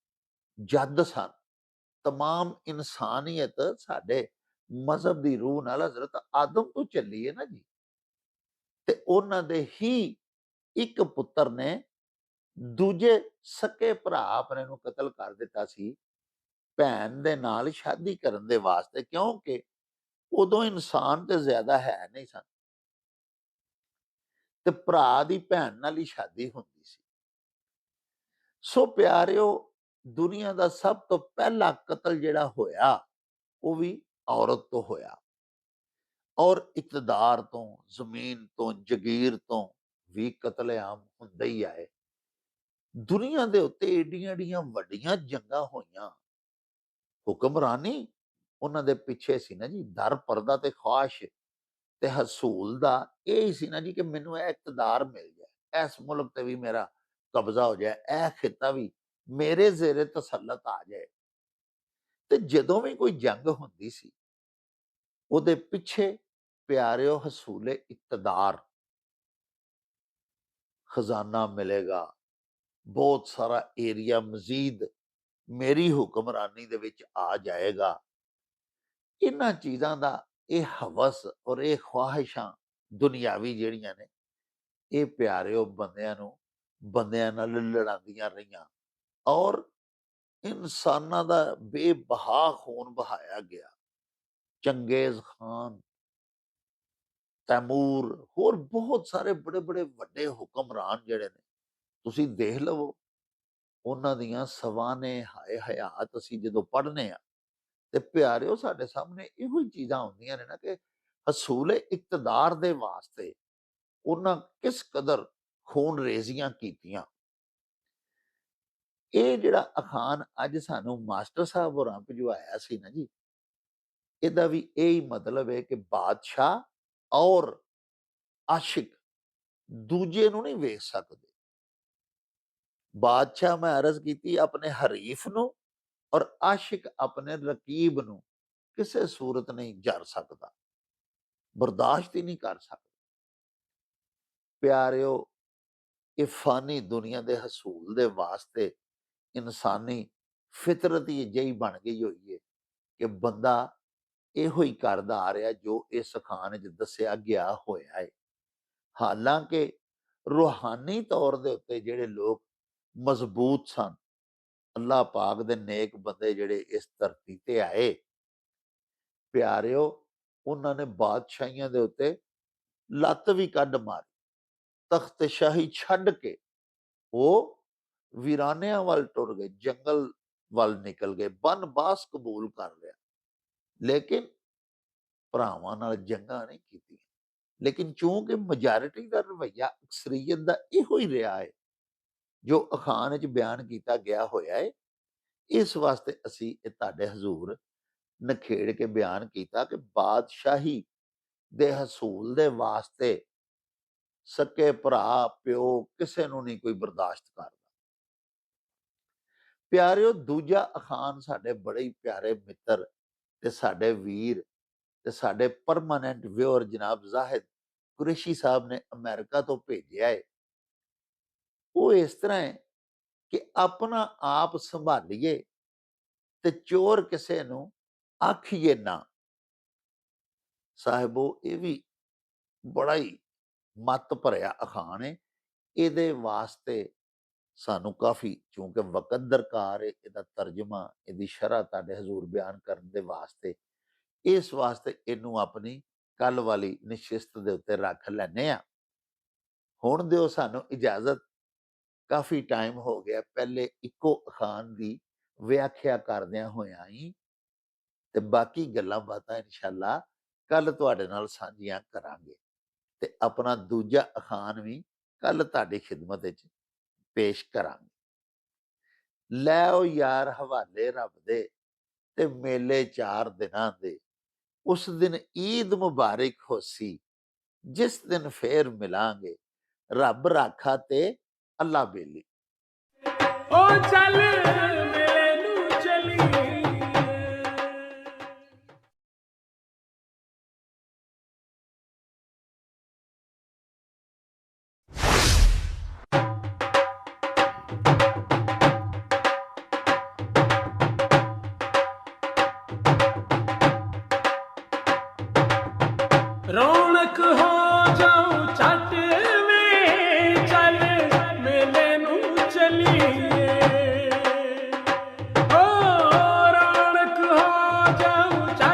ਜੱਦ ਸਨ, तमाम ਇਨਸਾਨੀਅਤ ਸਾਡੇ ਮਜ਼ਹਬ ਦੀ ਰੂਹ ਨਾਲ ਹਜ਼ਰਤ ਆਦਮ ਤੋਂ ਚੱਲੀ ਹੈ ਨਾ ਜੀ। ਤੇ ਉਹਨਾਂ ਦੇ ਹੀ ਇੱਕ ਪੁੱਤਰ ਨੇ ਦੂਜੇ ਸਕੇ ਭਰਾ ਆਪਣੇ ਨੂੰ ਕਤਲ ਕਰ ਦਿੱਤਾ ਸੀ ਭੈਣ ਦੇ ਨਾਲ ਸ਼ਾਦੀ ਕਰਨ ਦੇ ਵਾਸਤੇ, ਕਿਉਂਕਿ ਉਦੋਂ ਇਨਸਾਨ ਤੇ ਜ਼ਿਆਦਾ ਹੈ ਨਹੀਂ ਸਨ ਤੇ ਭਰਾ ਦੀ ਭੈਣ ਨਾਲ ਹੀ ਸ਼ਾਦੀ ਹੁੰਦੀ ਸੀ। ਸੋ ਪਿਆਰਿਓ, ਦੁਨੀਆ ਦਾ ਸਭ ਤੋਂ ਪਹਿਲਾ ਕਤਲ ਜਿਹੜਾ ਹੋਇਆ ਉਹ ਵੀ ਔਰਤ ਤੋਂ ਹੋਇਆ, ਔਰ ਇਕਤਦਾਰ ਤੋਂ, ਜ਼ਮੀਨ ਤੋਂ, ਜਗੀਰ ਤੋਂ ਵੀ ਕਤਲੇਆਮ ਹੁੰਦੇ ਹੀ ਆਏ। ਦੁਨੀਆ ਦੇ ਉੱਤੇ ਏਡੀਆਂ ਏਡੀਆਂ ਵੱਡੀਆਂ ਜੰਗਾਂ ਹੋਈਆਂ, ਹੁਕਮਰਾਨੀ ਉਹਨਾਂ ਦੇ ਪਿੱਛੇ ਸੀ ਨਾ ਜੀ, ਦਰ ਪਰਦਾ ਤੇ ਖੁਆਸ਼ ਤੇ ਹਸੂਲ ਦਾ ਇਹ ਹੀ ਸੀ ਨਾ ਜੀ ਕਿ ਮੈਨੂੰ ਇਹ ਇਕਤਦਾਰ ਮਿਲ ਜਾਏ, ਇਸ ਮੁਲਕ ਤੇ ਵੀ ਮੇਰਾ ਕਬਜ਼ਾ ਹੋ ਜਾਏ, ਇਹ ਖਿੱਤਾ ਵੀ ਮੇਰੇ ਜ਼ੇਰੇ ਤਸੱਲਤ ਆ ਜਾਏ। ਤੇ ਜਦੋਂ ਵੀ ਕੋਈ ਜੰਗ ਹੁੰਦੀ ਸੀ, ਉਹਦੇ ਪਿੱਛੇ ਪਿਆਰਿਓ ਹਸੂਲੇ ਇਕਤਦਾਰ, ਖਜ਼ਾਨਾ ਮਿਲੇਗਾ, ਬਹੁਤ ਸਾਰਾ ਏਰੀਆ ਮਜ਼ੀਦ ਮੇਰੀ ਹੁਕਮਰਾਨੀ ਦੇ ਵਿੱਚ ਆ ਜਾਏਗਾ। ਇਹਨਾਂ ਚੀਜ਼ਾਂ ਦਾ ਇਹ ਹਵਸ ਔਰ ਇਹ ਖਵਾਹਿਸ਼ਾਂ ਦੁਨਿਆਵੀ ਜਿਹੜੀਆਂ ਨੇ, ਇਹ ਪਿਆਰਿਓ ਬੰਦਿਆਂ ਨਾਲ ਲੜਾਉਂਦੀਆਂ ਰਹੀਆਂ ਔਰ ਇਨਸਾਨਾਂ ਦਾ ਬੇਬਹਾ ਖੂਨ ਬਹਾਇਆ ਗਿਆ। ਚੰਗੇਜ਼ ਖਾਨ, ਤੈਮੂਰ, ਹੋਰ ਬਹੁਤ ਸਾਰੇ ਬੜੇ ਬੜੇ ਵੱਡੇ ਹੁਕਮਰਾਨ ਜਿਹੜੇ ਨੇ, ਤੁਸੀਂ ਦੇਖ ਲਵੋ ਉਹਨਾਂ ਦੀਆਂ ਸਵਾਨੇ ਹਾਏ ਹਯਾਤ ਅਸੀਂ ਜਦੋਂ ਪੜ੍ਹਨੇ ਆ ਤੇ ਪਿਆਰਿਓ ਸਾਡੇ ਸਾਹਮਣੇ ਇਹੋ ਹੀ ਚੀਜ਼ਾਂ ਹੁੰਦੀਆਂ ਨੇ ਨਾ ਕਿ ਹਸੂਲੇ ਇਕਤਦਾਰ ਦੇ ਵਾਸਤੇ ਉਹਨਾਂ ਕਿਸ ਕਦਰ ਖੂਨ ਰੇਜ਼ੀਆਂ ਕੀਤੀਆਂ। ਇਹ ਜਿਹੜਾ ਅਖਾਣ ਅੱਜ ਸਾਨੂੰ ਮਾਸਟਰ ਸਾਹਿਬ ਹੋਰਾਂ ਭਿਜਵਾਇਆ ਸੀ ਨਾ ਜੀ, ਇਹਦਾ ਵੀ ਇਹੀ ਮਤਲਬ ਹੈ ਕਿ ਬਾਦਸ਼ਾਹ ਔਰ ਆਸ਼ਿਕ ਦੂਜੇ ਨੂੰ ਨਹੀਂ ਵੇਖ ਸਕਦੇ। ਬਾਦਸ਼ਾਹ, ਮੈਂ ਅਰਜ਼ ਕੀਤੀ, ਆਪਣੇ ਹਰੀਫ ਨੂੰ ਔਰ ਆਸ਼ਿਕ ਆਪਣੇ ਰਕੀਬ ਨੂੰ ਕਿਸੇ ਸੂਰਤ ਨਹੀਂ ਜਰ ਸਕਦਾ, ਬਰਦਾਸ਼ਤ ਹੀ ਨਹੀਂ ਕਰ ਸਕਦਾ। ਪਿਆਰਿਓ, ਇਹ ਫਾਨੀ ਦੁਨੀਆ ਦੇ ਹਸੂਲ ਦੇ ਵਾਸਤੇ ਇਨਸਾਨੀ ਫਿਤਰਤ ਹੀ ਅਜਿਹੀ ਬਣ ਗਈ ਹੋਈ ਹੈ ਕਿ ਬੰਦਾ ਇਹੋ ਹੀ ਕਰਦਾ ਆ ਰਿਹਾ ਜੋ ਇਸ ਅਖਾਣ 'ਚ ਦੱਸਿਆ ਗਿਆ ਹੋਇਆ ਹੈ। ਹਾਲਾਂਕਿ ਰੂਹਾਨੀ ਤੌਰ ਦੇ ਉੱਤੇ ਜਿਹੜੇ ਲੋਕ ਮਜ਼ਬੂਤ ਸਨ, ਅੱਲਾਹ ਪਾਕ ਦੇ ਨੇਕ ਬੰਦੇ ਜਿਹੜੇ ਇਸ ਧਰਤੀ ਤੇ ਆਏ, ਪਿਆਰਿਓ, ਉਹਨਾਂ ਨੇ ਬਾਦਸ਼ਾਹੀਆਂ ਦੇ ਉੱਤੇ ਲੱਤ ਵੀ ਕੱਢ ਮਾਰੀ, ਤਖਤ ਸ਼ਾਹੀ ਛੱਡ ਕੇ ਉਹ ਵੀਰਾਨਿਆਂ ਵੱਲ ਟੁਰ ਗਏ, ਜੰਗਲ ਵੱਲ ਨਿਕਲ ਗਏ, ਬਨਬਾਸ ਕਬੂਲ ਕਰ ਲਿਆ, ਲੇਕਿਨ ਭਰਾਵਾਂ ਨਾਲ ਜੰਗਾਂ ਨਹੀਂ ਕੀਤੀਆਂ। ਲੇਕਿਨ ਚੂੰਕਿ ਮੈਜੋਰਿਟੀ ਦਾ ਰਵੱਈਆ ਅਕਸਰੀਅਤ ਦਾ ਇਹੋ ਹੀ ਰਿਹਾ ਹੈ ਜੋ ਅਖਾਣ ਵਿੱਚ ਬਿਆਨ ਕੀਤਾ ਗਿਆ ਹੋਇਆ ਹੈ, ਇਸ ਵਾਸਤੇ ਅਸੀਂ ਇਹ ਤੁਹਾਡੇ ਹਜ਼ੂਰ ਨਖੇੜ ਕੇ ਬਿਆਨ ਕੀਤਾ ਕਿ ਬਾਦਸ਼ਾਹੀ ਦੇ ਹਸੂਲ ਦੇ ਵਾਸਤੇ ਸਕੇ ਭਰਾ ਪਿਓ ਕਿਸੇ ਨੂੰ ਨਹੀਂ ਕੋਈ ਬਰਦਾਸ਼ਤ ਕਰਦਾ। ਪਿਆਰਿਓ, ਦੂਜਾ ਅਖਾਣ ਸਾਡੇ ਬੜੇ ਹੀ ਪਿਆਰੇ ਮਿੱਤਰ ਤੇ ਸਾਡੇ ਵੀਰ ਤੇ ਸਾਡੇ ਪਰਮਾਨੈਂਟ ਵਿਊਅਰ ਜਨਾਬ ਜ਼ਾਹਿਦ ਕੁਰੈਸ਼ੀ ਸਾਹਿਬ ਨੇ ਅਮਰੀਕਾ ਤੋਂ ਭੇਜਿਆ ਹੈ। ਉਹ ਇਸ ਤਰ੍ਹਾਂ ਹੈ ਕਿ ਆਪਣਾ ਆਪ ਸੰਭਾਲੀਏ ਤੇ ਚੋਰ ਕਿਸੇ ਨੂੰ ਆਖੀਏ ਨਾ। ਸਾਹਿਬੋ, ਇਹ ਵੀ ਬੜਾ ਹੀ ਮੱਤ ਭਰਿਆ ਅਖਾਣ ਹੈ। ਇਹਦੇ ਵਾਸਤੇ ਸਾਨੂੰ ਕਾਫੀ, ਚੂੰਕਿ ਵਕਤ ਦਰਕਾਰ ਹੈ, ਇਹਦਾ ਤਰਜਮਾ, ਇਹਦੀ ਸ਼ਰ੍ਹ ਤੁਹਾਡੇ ਹਜ਼ੂਰ ਬਿਆਨ ਕਰਨ ਦੇ ਵਾਸਤੇ, ਇਸ ਵਾਸਤੇ ਇਹਨੂੰ ਆਪਣੀ ਕੱਲ ਵਾਲੀ ਨਿਸ਼ਚਿਤ ਦੇ ਉੱਤੇ ਰੱਖ ਲੈਂਦੇ ਆ। ਹੁਣ ਦਿਓ ਸਾਨੂੰ ਇਜਾਜ਼ਤ, ਕਾਫੀ ਟਾਈਮ ਹੋ ਗਿਆ ਪਹਿਲੇ ਇੱਕੋ ਅਖਾਣ ਦੀ ਵਿਆਖਿਆ ਕਰਦਿਆਂ ਹੋਇਆਂ ਹੀ, ਤੇ ਬਾਕੀ ਗੱਲਾਂ ਬਾਤਾਂ ਇਨਸ਼ਾਅੱਲਾ ਕੱਲ ਤੁਹਾਡੇ ਨਾਲ ਸਾਂਝੀਆਂ ਕਰਾਂਗੇ ਤੇ ਆਪਣਾ ਦੂਜਾ ਅਖਾਣ ਵੀ ਕੱਲ ਤੁਹਾਡੀ ਖਿਦਮਤ ਵਿੱਚ ਪੇਸ਼ ਕਰਾਂਗੇ। ਲੈ ਓ ਯਾਰ ਹਵਾਲੇ ਰੱਬ ਦੇ ਤੇ ਮੇਲੇ 4 ਦਿਨਾਂ ਦੇ, ਉਸ ਦਿਨ ਈਦ ਮੁਬਾਰਕ ਹੋਸੀ, ਜਿਸ ਦਿਨ ਫੇਰ ਮਿਲਾਂਗੇ, ਰੱਬ ਰਾਖਾ ਤੇ ਅੱਲਾ ਬੇਲੀ। ਓ ਚੱਲ ਮੇਲੇ ਨੂੰ ਚਲੀਏ। ਰੌਣਕ ਹੋ ਜਾਊ ਛੱਟ ਵੇ, ਚੱਲ ਮੇਲੇ ਨੂੰ ਚਲੀਏ। ਓ ਰੌਣਕ ਹੋ ਜਾਊ ਛੱਟ